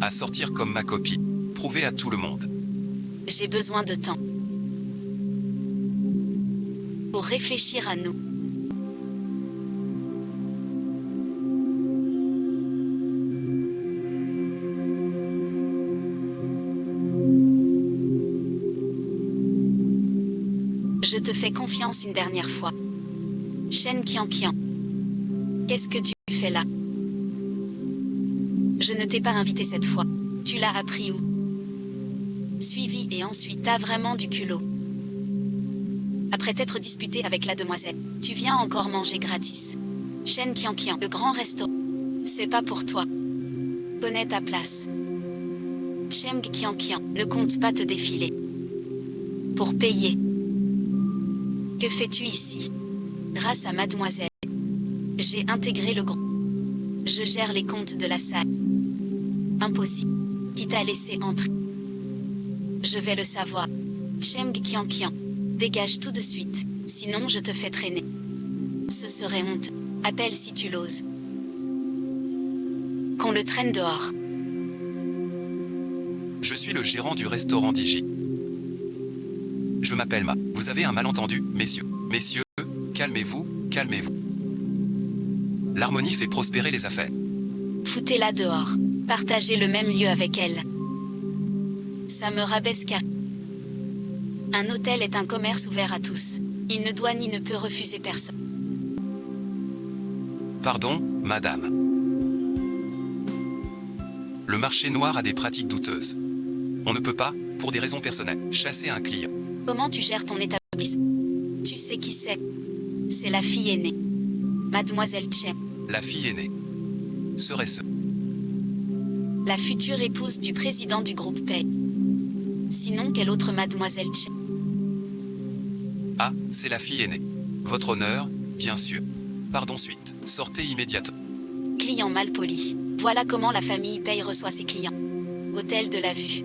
à sortir comme ma copine. Prouver à tout le monde. J'ai besoin de temps pour réfléchir à nous. Je te fais confiance une dernière fois. Chen Qianqian. Qu'est-ce que tu fais là? Je ne t'ai pas invité cette fois. Tu l'as appris où? Suivi et ensuite t'as vraiment du culot. Après t'être disputé avec la demoiselle, tu viens encore manger gratis. Chen Qianqian, le grand resto. C'est pas pour toi. Connais ta place. Chen Qianqian, ne compte pas te défiler. Pour payer. Que fais-tu ici? Grâce à mademoiselle, j'ai intégré le groupe. Je gère les comptes de la salle. Impossible. Qui t'a laissé entrer? Je vais le savoir. Chen Qianqian, dégage tout de suite, sinon je te fais traîner. Ce serait honteux. Appelle si tu l'oses. qu'on le traîne dehors. Je suis le gérant du restaurant Digi. Je m'appelle Ma. Vous avez un malentendu, messieurs. Messieurs, calmez-vous, calmez-vous. L'harmonie fait prospérer les affaires. Foutez-la dehors. Partagez le même lieu avec elle. Ça me rabaisse car... Un hôtel est un commerce ouvert à tous. Il ne doit ni ne peut refuser personne. Pardon, madame. Le marché noir a des pratiques douteuses. On ne peut pas, pour des raisons personnelles, chasser un client. Comment tu gères ton établissement? Tu sais qui c'est? C'est la fille aînée. Mademoiselle Chen. La fille aînée. Serait-ce La future épouse du président du groupe Pay. Sinon, quelle autre Mademoiselle Chen? Ah, c'est la fille aînée. Votre honneur, bien sûr. Pardon suite. Sortez immédiatement. Client mal poli. Voilà comment la famille Pay reçoit ses clients. Hôtel de la vue.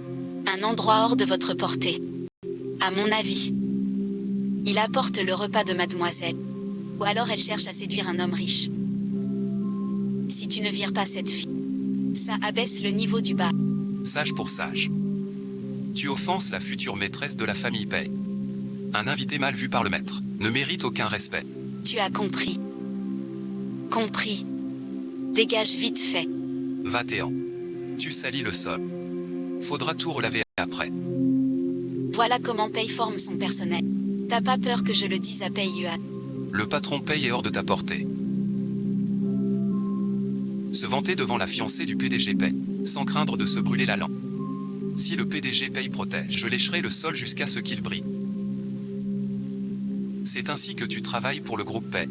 Un endroit hors de votre portée. À mon avis. Il apporte le repas de mademoiselle. Ou alors elle cherche à séduire un homme riche. Si tu ne vires pas cette fille, ça abaisse le niveau du bas. Sage pour sage. Tu offenses la future maîtresse de la famille Pay. Un invité mal vu par le maître ne mérite aucun respect. Tu as compris. Compris. Dégage vite fait. Va-t'en. Tu salis le sol. Faudra tout relaver après. Voilà comment Pay forme son personnel. T'as pas peur que je le dise à Pay Yuan? Le patron Pay est hors de ta portée. Se vanter devant la fiancée du PDG Pay, sans craindre de se brûler la langue. Si le PDG Pay protège, je lécherai le sol jusqu'à ce qu'il brille. C'est ainsi que tu travailles pour le groupe Pay.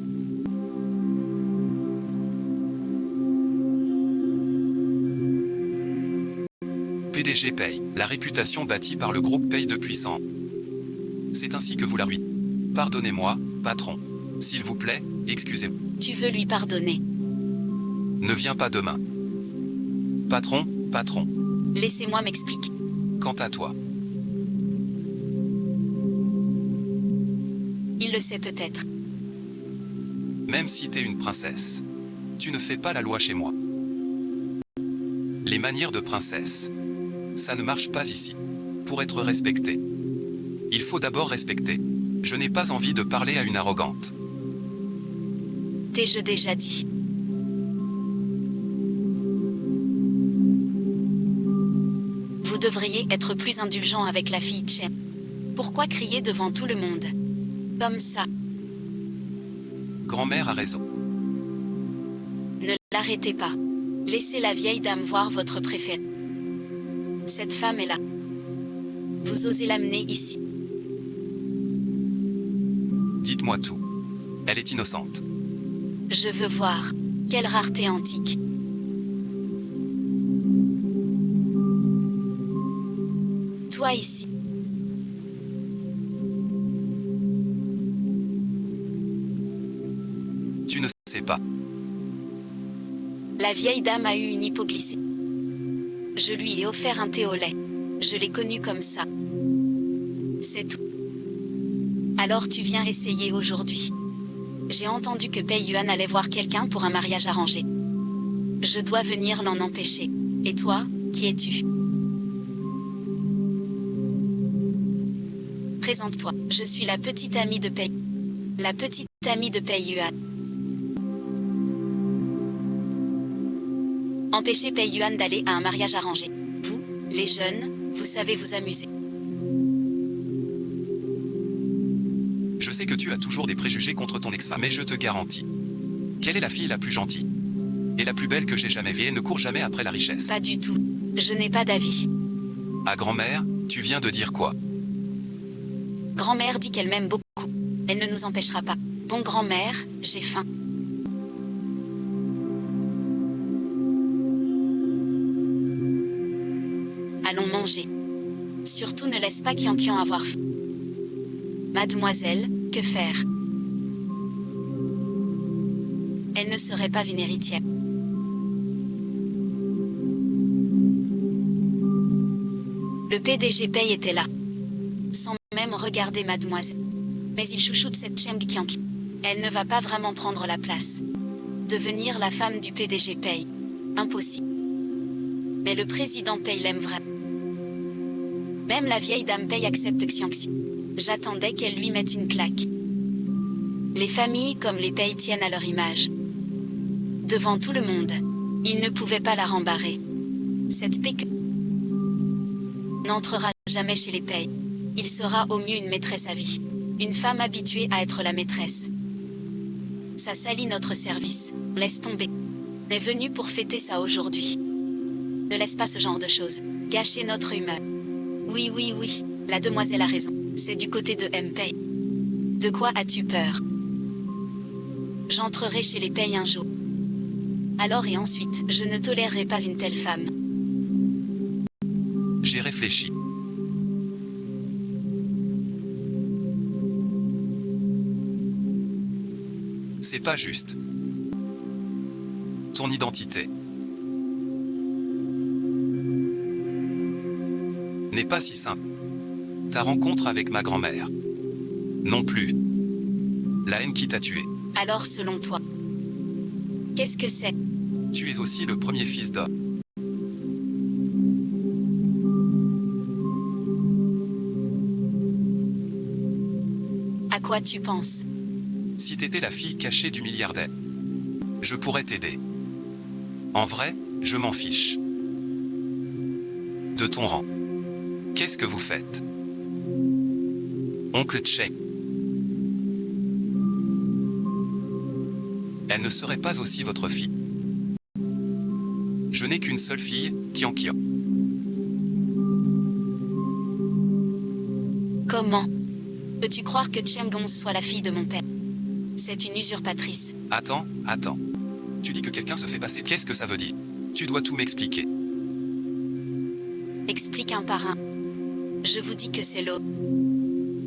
PDG Pay, la réputation bâtie par le groupe Pay depuis 100 ans. C'est ainsi que vous la ruinez. Pardonnez-moi, patron. S'il vous plaît, excusez-moi. Tu veux lui pardonner? Ne viens pas demain. Patron, patron. Laissez-moi m'expliquer. Quant à toi, Il le sait peut-être. même si t'es une princesse, tu ne fais pas la loi chez moi. Les manières de princesse, ça ne marche pas ici. Pour être respecté, il faut d'abord respecter. Je n'ai pas envie de parler à une arrogante. T'ai-je déjà dit? Vous devriez être plus indulgent avec la fille Chen. Pourquoi crier devant tout le monde? Comme ça. Grand-mère a raison. Ne l'arrêtez pas. Laissez la vieille dame voir votre préféré. Cette femme est là. Vous osez l'amener ici. Dites-moi tout. Elle est innocente. Je veux voir. Quelle rareté antique. Toi ici. Tu ne sais pas. La vieille dame a eu une hypoglycémie. Je lui ai offert un thé au lait. Je l'ai connue comme ça. C'est tout. Alors tu viens essayer aujourd'hui. J'ai entendu que Pei Yuan allait voir quelqu'un pour un mariage arrangé. Je dois venir l'en empêcher. Et toi, qui es-tu? Présente-toi. Je suis la petite amie de Pei. La petite amie de Pei Yuan. Empêchez Pei Yuan d'aller à un mariage arrangé. Vous, les jeunes, vous savez vous amuser. Je sais que tu as toujours des préjugés contre ton ex-femme, mais je te garantis. Quelle est la fille la plus gentille et la plus belle que j'ai jamais vue? Elle ne court jamais après la richesse. Pas du tout. Je n'ai pas d'avis. Ah grand-mère, tu viens de dire quoi? Grand-mère dit qu'elle m'aime beaucoup. Elle ne nous empêchera pas. Bon grand-mère, j'ai faim. Allons manger. Surtout ne laisse pas Kian avoir faim. Mademoiselle, que faire? Elle ne serait pas une héritière. Le PDG Pei était là. Sans même regarder mademoiselle. Mais il chouchoute cette Cheng Kian. Elle ne va pas vraiment prendre la place. Devenir la femme du PDG Pei. Impossible. Mais le président Pei l'aime vraiment. Même la vieille dame Pei accepte Xiangxiu. J'attendais qu'elle lui mette une claque. Les familles comme les Pei tiennent à leur image. Devant tout le monde, ils ne pouvaient pas la rembarrer. Cette pique n'entrera jamais chez les Pei. Il sera au mieux une maîtresse à vie. Une femme habituée à être la maîtresse. Ça salit notre service. Laisse tomber. On est venu pour fêter ça aujourd'hui. Ne laisse pas ce genre de choses gâcher notre humeur. Oui, oui, oui, la demoiselle a raison. C'est du côté de M. Pei. De quoi as-tu peur? J'entrerai chez les Pei un jour. Alors et ensuite, je ne tolérerai pas une telle femme. J'ai réfléchi. C'est pas juste. Ton identité n'est pas si simple. Ta rencontre avec ma grand-mère non plus. La haine qui t'a tué. Alors selon toi, qu'est-ce que c'est? Tu es aussi le premier fils d'homme. À quoi tu penses? Si t'étais la fille cachée du milliardaire, je pourrais t'aider. En vrai, je m'en fiche. De ton rang. Qu'est-ce que vous faites? Oncle Che. Elle ne serait pas aussi votre fille. Je n'ai qu'une seule fille, Qianqian. Comment peux-tu croire que Chen Gong soit la fille de mon père? C'est une usurpatrice. Attends. Tu dis que quelqu'un se fait passer. Qu'est-ce que ça veut dire? Tu dois tout m'expliquer. Explique un par un. Je vous dis que c'est l'eau.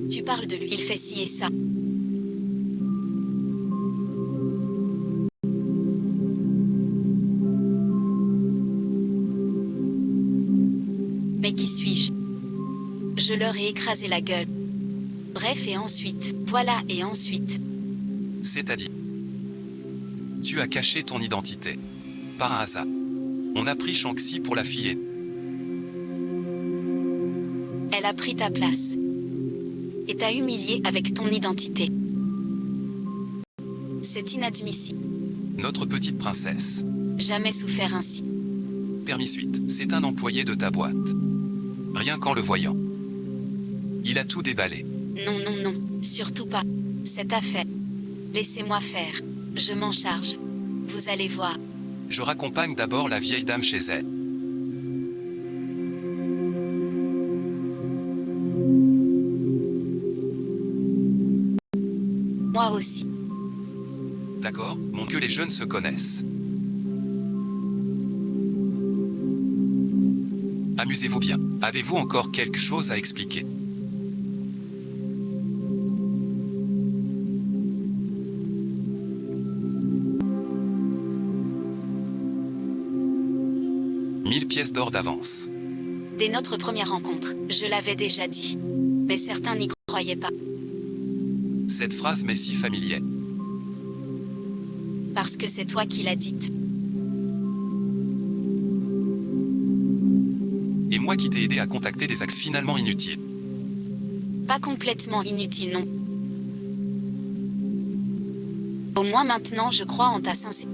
Tu parles de lui, il fait ci et ça. Mais qui suis-je? Je leur ai écrasé la gueule. Bref, et ensuite, voilà, et ensuite. C'est-à-dire, tu as caché ton identité. Par un hasard. On a pris Shang-Chi pour la fille. Elle a pris ta place. Et t'a humilié avec ton identité. C'est inadmissible. Notre petite princesse. Jamais souffert ainsi. Permis suite, c'est un employé de ta boîte. Rien qu'en le voyant. Il a tout déballé. Non, surtout pas. Cette affaire. Laissez-moi faire. Je m'en charge. Vous allez voir. Je raccompagne d'abord la vieille dame chez elle. Moi aussi. D'accord, que les jeunes se connaissent. Amusez-vous bien. Avez-vous encore quelque chose à expliquer? Mille pièces d'or d'avance. Dès notre première rencontre, je l'avais déjà dit. Mais certains n'y croyaient pas. Cette phrase m'est si familière. Parce que c'est toi qui l'as dite. Et moi qui t'ai aidé à contacter des axes finalement inutiles. Pas complètement inutile, non. Au moins maintenant, je crois en ta sincérité.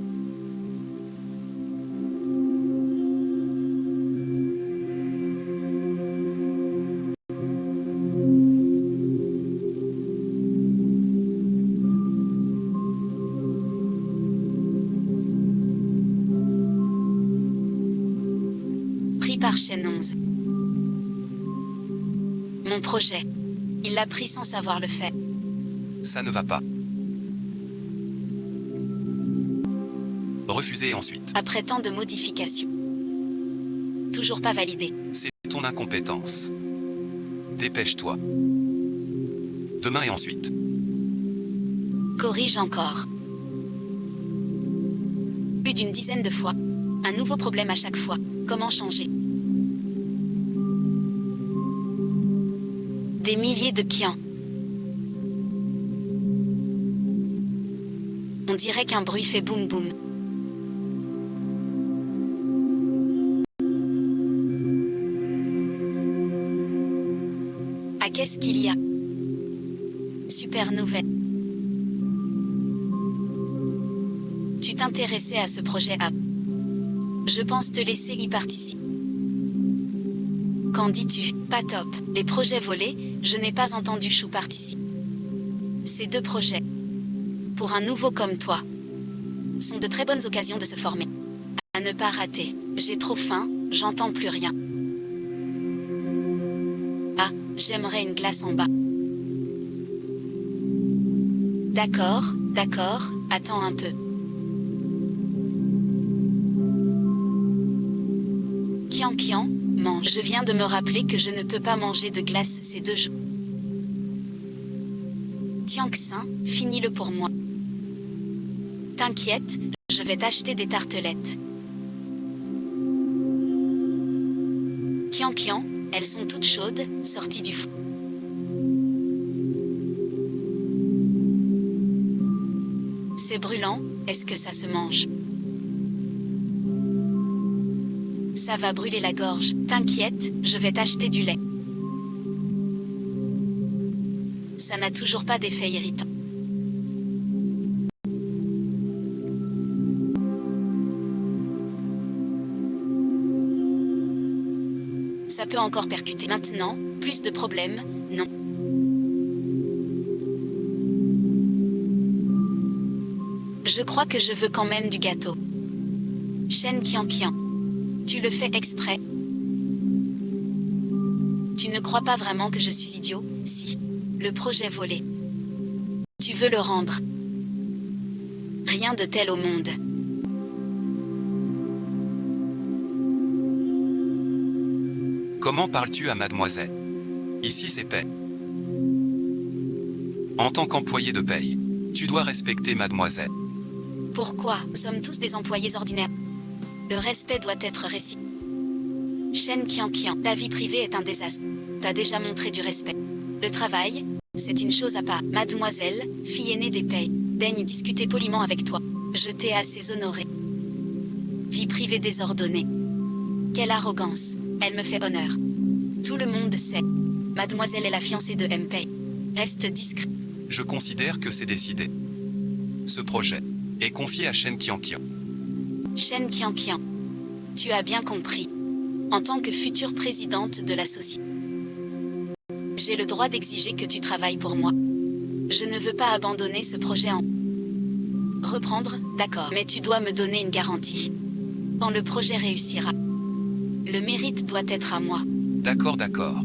Par Shen 11. Mon projet. Il l'a pris sans savoir le faire. Ça ne va pas. Refusez ensuite. Après tant de modifications. Toujours pas validé. C'est ton incompétence. Dépêche-toi. Demain et ensuite. Corrige encore. Plus d'une dizaine de fois. Un nouveau problème à chaque fois. Comment changer? Des milliers de Qian. On dirait qu'un bruit fait boum boum. Qu'est-ce qu'il y a? Super nouvelle. Tu t'intéressais à ce projet app. Je pense te laisser y participer. Qu'en dis-tu? Pas top. Les projets volés, je n'ai pas entendu Chou participer. Ces deux projets, pour un nouveau comme toi, sont de très bonnes occasions de se former. À ne pas rater. J'ai trop faim, j'entends plus rien. Ah, j'aimerais une glace en bas. D'accord, attends un peu. Kian, mange. Je viens de me rappeler que je ne peux pas manger de glace ces 2 jours. Tianxin, finis-le pour moi. T'inquiète, je vais t'acheter des tartelettes. Kian, elles sont toutes chaudes, sorties du four. C'est brûlant, est-ce que ça se mange? Ça va brûler la gorge. T'inquiète, je vais t'acheter du lait. Ça n'a toujours pas d'effet irritant. Ça peut encore percuter. Maintenant, plus de problèmes, non. Je crois que je veux quand même du gâteau. Shen Kian. Tu le fais exprès. Tu ne crois pas vraiment que je suis idiot? Si. Le projet volé. Tu veux le rendre. Rien de tel au monde. Comment parles-tu à mademoiselle? Ici c'est paix. En tant qu'employé de paye, tu dois respecter mademoiselle. Pourquoi? Nous sommes tous des employés ordinaires. Le respect doit être réciproque. Shen Kian, ta vie privée est un désastre. T'as déjà montré du respect. Le travail, c'est une chose à part. Mademoiselle, fille aînée des payes, daigne discuter poliment avec toi. Je t'ai assez honoré. Vie privée désordonnée. Quelle arrogance. Elle me fait honneur. Tout le monde sait. Mademoiselle est la fiancée de MP. Reste discret. Je considère que c'est décidé. Ce projet est confié à Shen Kian. Shen Kian, tu as bien compris. En tant que future présidente de la société, j'ai le droit d'exiger que tu travailles pour moi. Je ne veux pas abandonner ce projet en... Reprendre, d'accord, mais tu dois me donner une garantie. Quand le projet réussira, le mérite doit être à moi. D'accord.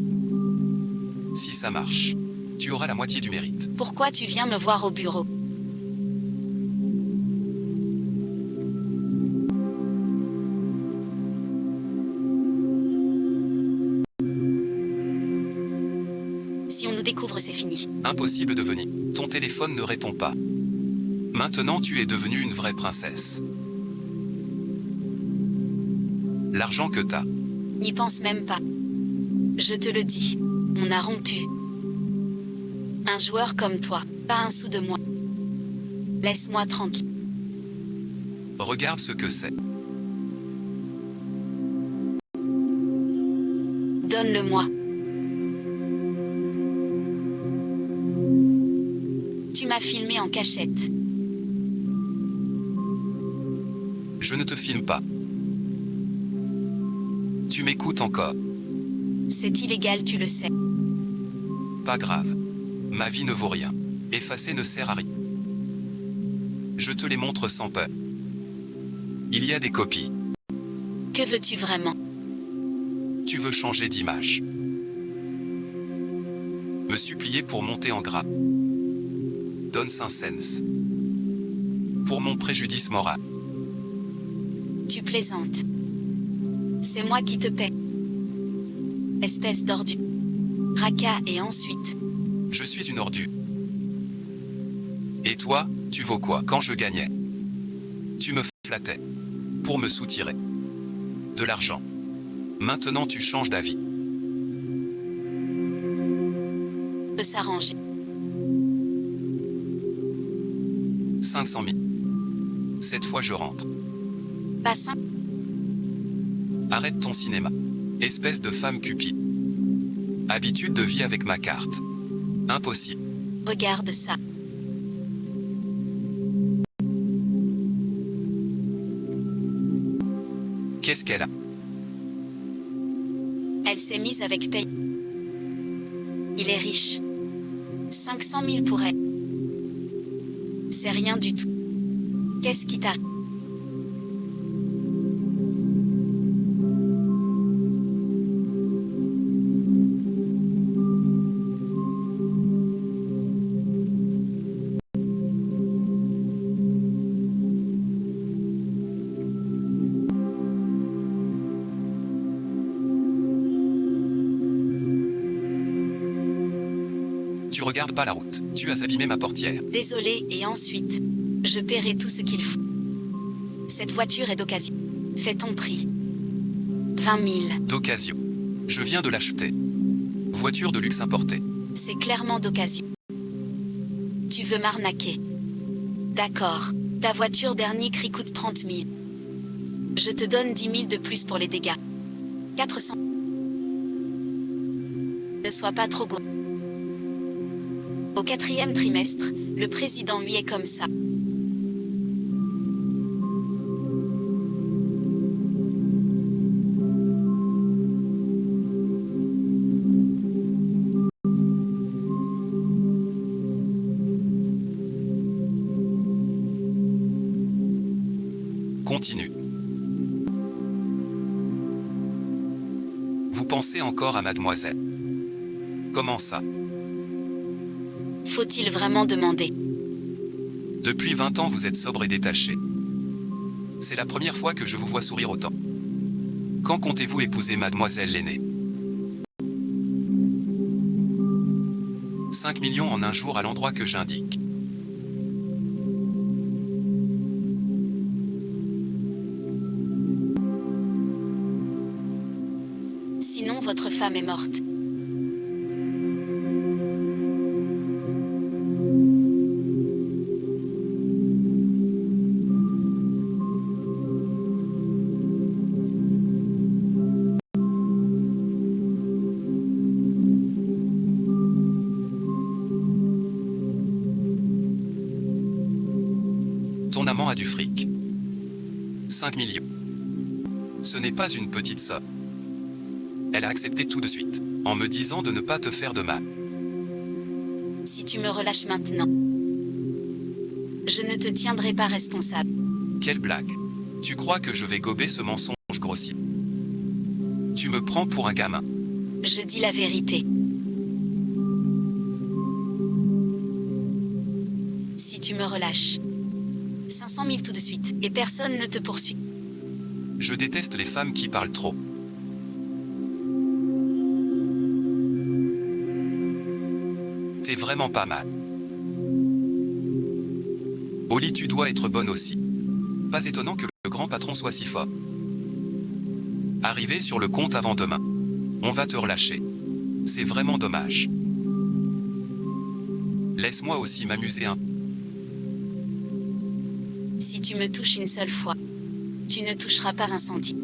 Si ça marche, tu auras la moitié du mérite. Pourquoi tu viens me voir au bureau? Si on nous découvre, c'est fini. Impossible de venir. Ton téléphone ne répond pas. Maintenant tu es devenue une vraie princesse. L'argent que t'as. N'y pense même pas. Je te le dis, on a rompu. Un joueur comme toi, pas un sou de moi. Laisse-moi tranquille. Regarde ce que c'est. Donne-le-moi. Tu m'as filmé en cachette. Je ne te filme pas. Tu m'écoutes encore. C'est illégal, tu le sais. Pas grave. Ma vie ne vaut rien. Effacer ne sert à rien. Je te les montre sans peur. Il y a des copies. Que veux-tu vraiment? Tu veux changer d'image. Me supplier pour monter en grade. Donne 5 cents. Pour mon préjudice moral. Tu plaisantes. C'est moi qui te paie. Espèce d'ordure. Raka et ensuite. Je suis une ordure. Et toi, tu vaux quoi? Quand je gagnais, tu me flattais. Pour me soutirer. De l'argent. Maintenant tu changes d'avis. Peut s'arranger. 500 000. Cette fois je rentre. Pas simple. Arrête ton cinéma. Espèce de femme cupide. Habitude de vie avec ma carte. Impossible. Regarde ça. Qu'est-ce qu'elle a? Elle s'est mise avec Pay. Il est riche. 500 000 pour elle. C'est rien du tout. Qu'est-ce qui t'arrive? Tu regardes pas la route. Tu as abîmé ma portière. Désolé, et ensuite, je paierai tout ce qu'il faut. Cette voiture est d'occasion. Fais ton prix. 20 000. D'occasion. Je viens de l'acheter. Voiture de luxe importée. C'est clairement d'occasion. Tu veux m'arnaquer? D'accord. Ta voiture dernier cri coûte 30 000. Je te donne 10 000 de plus pour les dégâts. 400. Ne sois pas trop gourmand. Au 4e trimestre, le président lui est comme ça. Continue. Vous pensez encore à mademoiselle? Comment ça? Faut-il vraiment demander? Depuis 20 ans vous êtes sobre et détaché. C'est la première fois que je vous vois sourire autant. Quand comptez-vous épouser mademoiselle l'aînée? 5 millions en un jour à l'endroit que j'indique. Sinon votre femme est morte. Ton amant a du fric. 5 millions. Ce n'est pas une petite somme. Elle a accepté tout de suite, en me disant de ne pas te faire de mal. Si tu me relâches maintenant, je ne te tiendrai pas responsable. Quelle blague. Tu crois que je vais gober ce mensonge grossier? Tu me prends pour un gamin. Je dis la vérité. Si tu me relâches, 500 000 tout de suite, et personne ne te poursuit. Je déteste les femmes qui parlent trop. T'es vraiment pas mal. Au lit tu dois être bonne aussi. Pas étonnant que le grand patron soit si fort. Arrivé sur le compte avant demain. On va te relâcher. C'est vraiment dommage. Laisse-moi aussi m'amuser un. Si tu me touches une seule fois, tu ne toucheras pas un centime.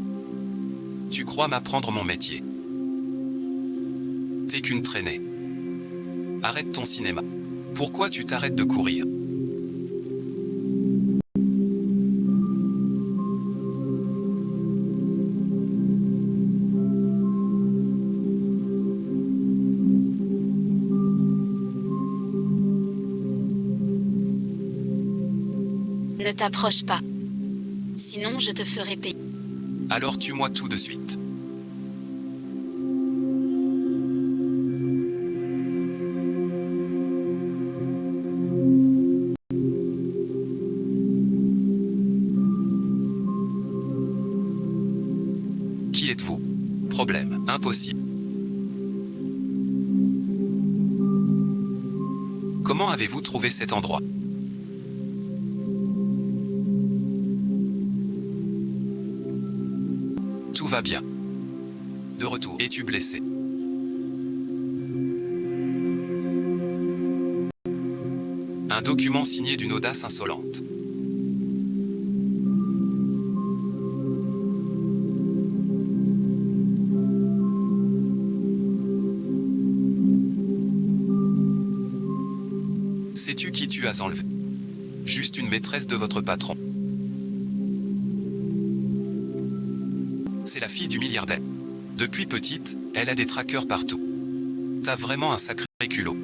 Tu crois m'apprendre mon métier? T'es qu'une traînée. Arrête ton cinéma. Pourquoi tu t'arrêtes de courir? Ne t'approche pas. Sinon je te ferai payer. Alors tue-moi tout de suite. Qui êtes-vous? Problème, impossible. Comment avez-vous trouvé cet endroit? Tout va bien. De retour. Es-tu blessé? Un document signé d'une audace insolente. Sais-tu qui tu as enlevé? Juste une maîtresse de votre patron. C'est la fille du milliardaire. Depuis petite, elle a des trackers partout. T'as vraiment un sacré culot.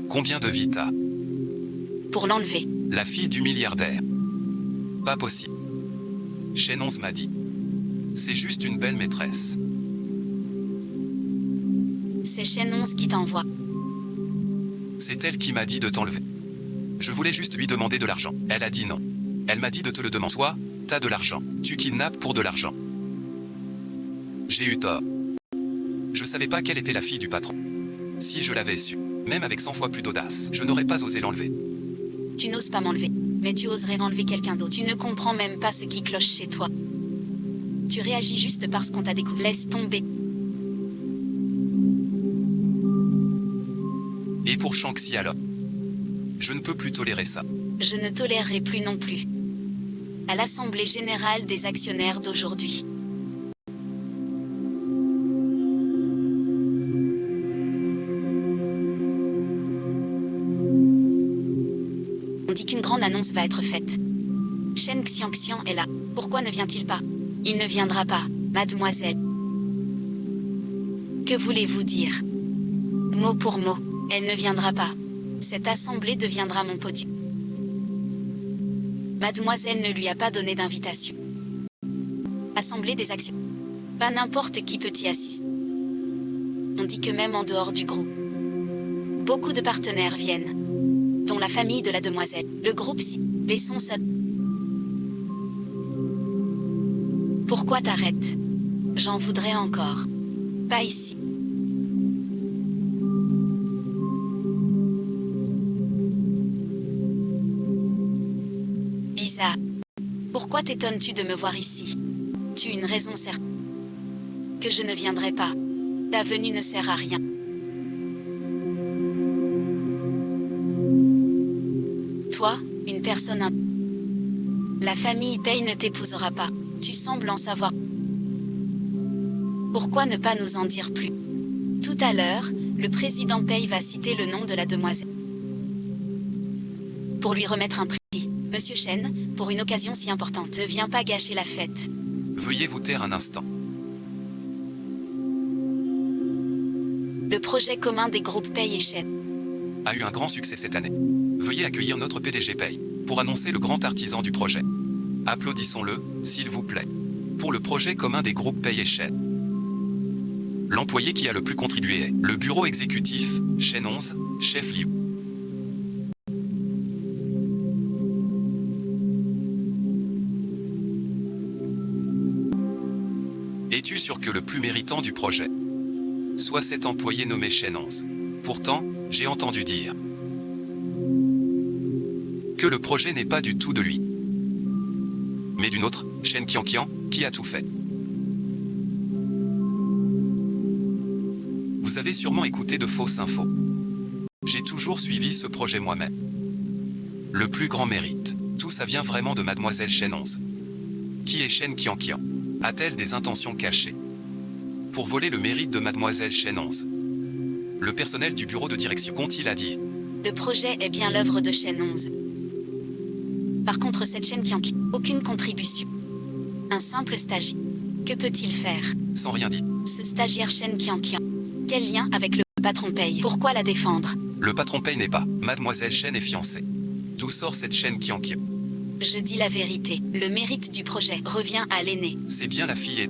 Combien de vies t'as? Pour l'enlever. La fille du milliardaire. Pas possible. Shenonz m'a dit. C'est juste une belle maîtresse. C'est Shenonz qui t'envoie. C'est elle qui m'a dit de t'enlever. Je voulais juste lui demander de l'argent. Elle a dit non. Elle m'a dit de te le demander. Toi, t'as de l'argent. Tu kidnappes pour de l'argent. J'ai eu tort. Je savais pas quelle était la fille du patron. Si je l'avais su, même avec 100 fois plus d'audace, je n'aurais pas osé l'enlever. Tu n'oses pas m'enlever, mais tu oserais enlever quelqu'un d'autre. Tu ne comprends même pas ce qui cloche chez toi. Tu réagis juste parce qu'on t'a découvert. Laisse tomber. Et pour Shanxi alors? Je ne peux plus tolérer ça. Je ne tolérerai plus non plus. À l'Assemblée Générale des Actionnaires d'aujourd'hui. On dit qu'une grande annonce va être faite. Shen Xiangxian est là. Pourquoi ne vient-il pas? Il ne viendra pas, mademoiselle. Que voulez-vous dire? Mot pour mot, elle ne viendra pas. Cette assemblée deviendra mon podium. Mademoiselle ne lui a pas donné d'invitation. Assemblée des actions. Pas n'importe qui peut y assister. On dit que même en dehors du groupe, beaucoup de partenaires viennent, dont la famille de la demoiselle. Le groupe si. Laissons ça. Pourquoi t'arrêtes? J'en voudrais encore. Pas ici. Bizarre. Pourquoi t'étonnes-tu de me voir ici? Tu as une raison certaine. Que je ne viendrai pas. Ta venue ne sert à rien. Toi, une personne La famille Pei ne t'épousera pas. Tu sembles en savoir. Pourquoi ne pas nous en dire plus? Tout à l'heure, le président Pei va citer le nom de la demoiselle. Pour lui remettre un prix. Monsieur Shen, pour une occasion si importante, ne viens pas gâcher la fête. Veuillez vous taire un instant. Le projet commun des groupes Pei et Shen a eu un grand succès cette année. Veuillez accueillir notre PDG Pei pour annoncer le grand artisan du projet. Applaudissons-le, s'il vous plaît. Pour le projet commun des groupes Pei et Shen. L'employé qui a le plus contribué est le bureau exécutif, Shenonz, chef Liu. Es-tu sûr que le plus méritant du projet soit cet employé nommé Shenonz? Pourtant, j'ai entendu dire que le projet n'est pas du tout de lui, mais d'une autre, Shen Qianqian, qui a tout fait. Vous avez sûrement écouté de fausses infos. J'ai toujours suivi ce projet moi-même. Le plus grand mérite, tout ça vient vraiment de mademoiselle Shenonz. Qui est Shen Qianqian? A-t-elle des intentions cachées pour voler le mérite de mademoiselle Shenonz? Le personnel du bureau de direction qu'ont-ils à dire? Le projet est bien l'œuvre de Shenonz. Par contre, cette Shen Qianqian, aucune contribution. Un simple stagiaire. Que peut-il faire? Sans rien dire. Ce stagiaire Shen Qianqian. Quel lien avec le patron Pei? Pourquoi la défendre? Le patron Pei n'est pas. Mademoiselle Shen est fiancée. D'où sort cette Shen Qianqian? Je dis la vérité. Le mérite du projet revient à l'aîné. C'est bien la fille et...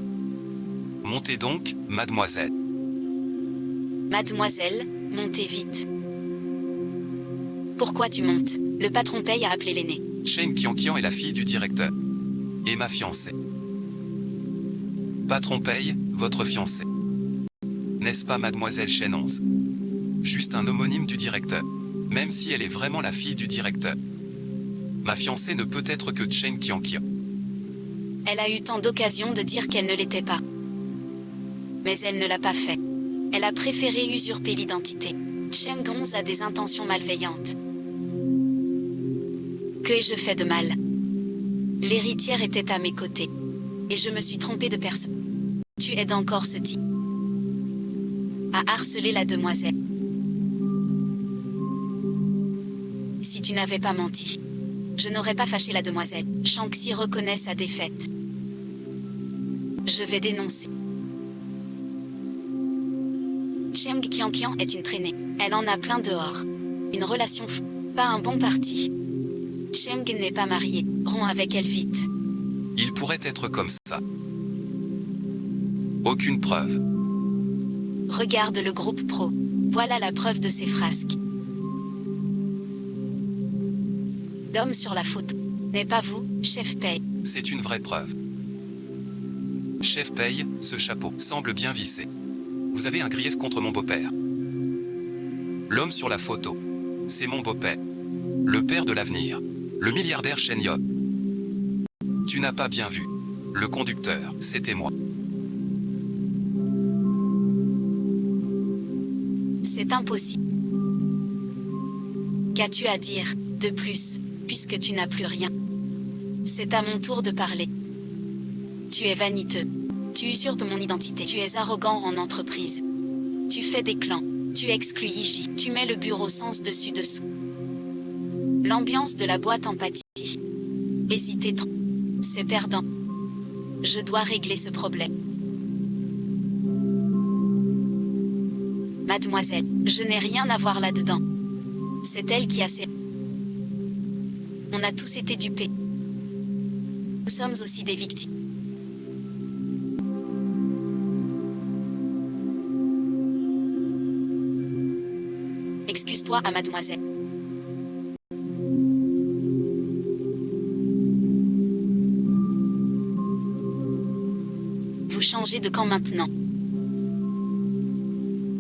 Montez donc, mademoiselle. Mademoiselle, montez vite. Pourquoi tu montes? Le patron Pei a appelé l'aîné. Shen Qianqian est la fille du directeur. Et ma fiancée. Patron Pei, votre fiancée. N'est-ce pas mademoiselle Shenonz? Juste un homonyme du directeur. Même si elle est vraiment la fille du directeur. Ma fiancée ne peut être que Shen Qianqian. Elle a eu tant d'occasions de dire qu'elle ne l'était pas. Mais elle ne l'a pas fait. Elle a préféré usurper l'identité. Shen Gongz a des intentions malveillantes. Que ai-je fait de mal? L'héritière était à mes côtés. Et je me suis trompée de personne. Tu aides encore ce type à harceler la demoiselle. Si tu n'avais pas menti, je n'aurais pas fâché la demoiselle. Shang-Chi reconnaît sa défaite. Je vais dénoncer. Cheng Qianqian est une traînée. Elle en a plein dehors. Une relation pas un bon parti. Cheng n'est pas marié. Romps avec elle vite. Il pourrait être comme ça. Aucune preuve. Regarde le groupe pro. Voilà la preuve de ces frasques. L'homme sur la photo n'est pas vous, chef Pei. C'est une vraie preuve. Chef Pei, ce chapeau semble bien vissé. Vous avez un grief contre mon beau-père. L'homme sur la photo, c'est mon beau-père. Le père de l'avenir. Le milliardaire Shen Yop. Tu n'as pas bien vu. Le conducteur, c'était moi. C'est impossible. Qu'as-tu à dire, de plus, puisque tu n'as plus rien? C'est à mon tour de parler. Tu es vaniteux. Tu usurpes mon identité. Tu es arrogant en entreprise. Tu fais des clans. Tu exclues Yiji. Tu mets le bureau sens dessus dessous. L'ambiance de la boîte empathie. Hésiter trop. C'est perdant. Je dois régler ce problème. Mademoiselle, je n'ai rien à voir là-dedans. C'est elle qui a ses... On a tous été dupés. Nous sommes aussi des victimes. Excuse-toi à mademoiselle. Vous changez de camp maintenant.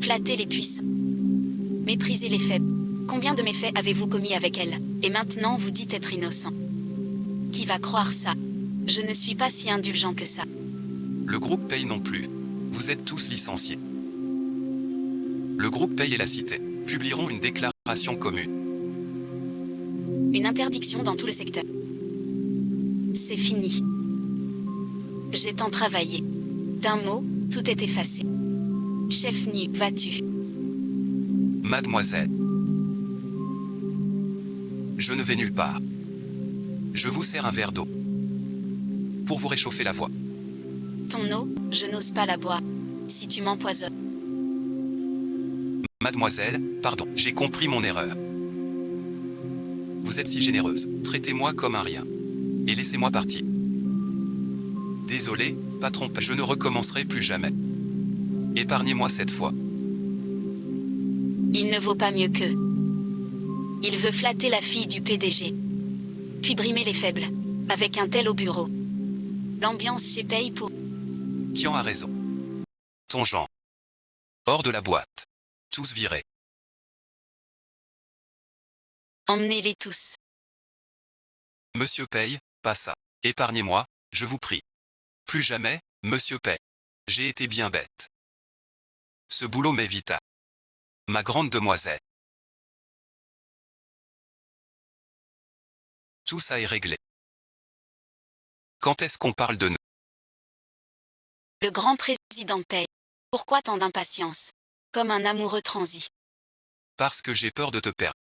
Flattez les puissants. Méprisez les faibles. Combien de méfaits avez-vous commis avec elle? Et maintenant vous dites être innocent. Qui va croire ça? Je ne suis pas si indulgent que ça. Le groupe Pei non plus. Vous êtes tous licenciés. Le groupe Pei et la cité publieront une déclaration commune. Une interdiction dans tout le secteur. C'est fini. J'ai tant travaillé. D'un mot, tout est effacé. Chef Nu, vas-tu? Mademoiselle. Je ne vais nulle part. Je vous sers un verre d'eau. Pour vous réchauffer la voix. Ton eau, je n'ose pas la boire. Si tu m'empoisonnes. Mademoiselle, pardon, j'ai compris mon erreur. Vous êtes si généreuse, traitez-moi comme un rien. Et laissez-moi partir. Désolé, patron, je ne recommencerai plus jamais. Épargnez-moi cette fois. Il ne vaut pas mieux qu'eux. Il veut flatter la fille du PDG. Puis brimer les faibles. Avec un tel au bureau. L'ambiance chez Pei pour... Qui en a raison? Ton genre. Hors de la boîte. Tous virés. Emmenez-les tous. Monsieur Pei, pas ça. Épargnez-moi, je vous prie. Plus jamais, Monsieur Pei. J'ai été bien bête. Ce boulot m'évita. Ma grande demoiselle. Tout ça est réglé. Quand est-ce qu'on parle de nous? Le grand président Pei. Pourquoi tant d'impatience? Comme un amoureux transi. Parce que j'ai peur de te perdre.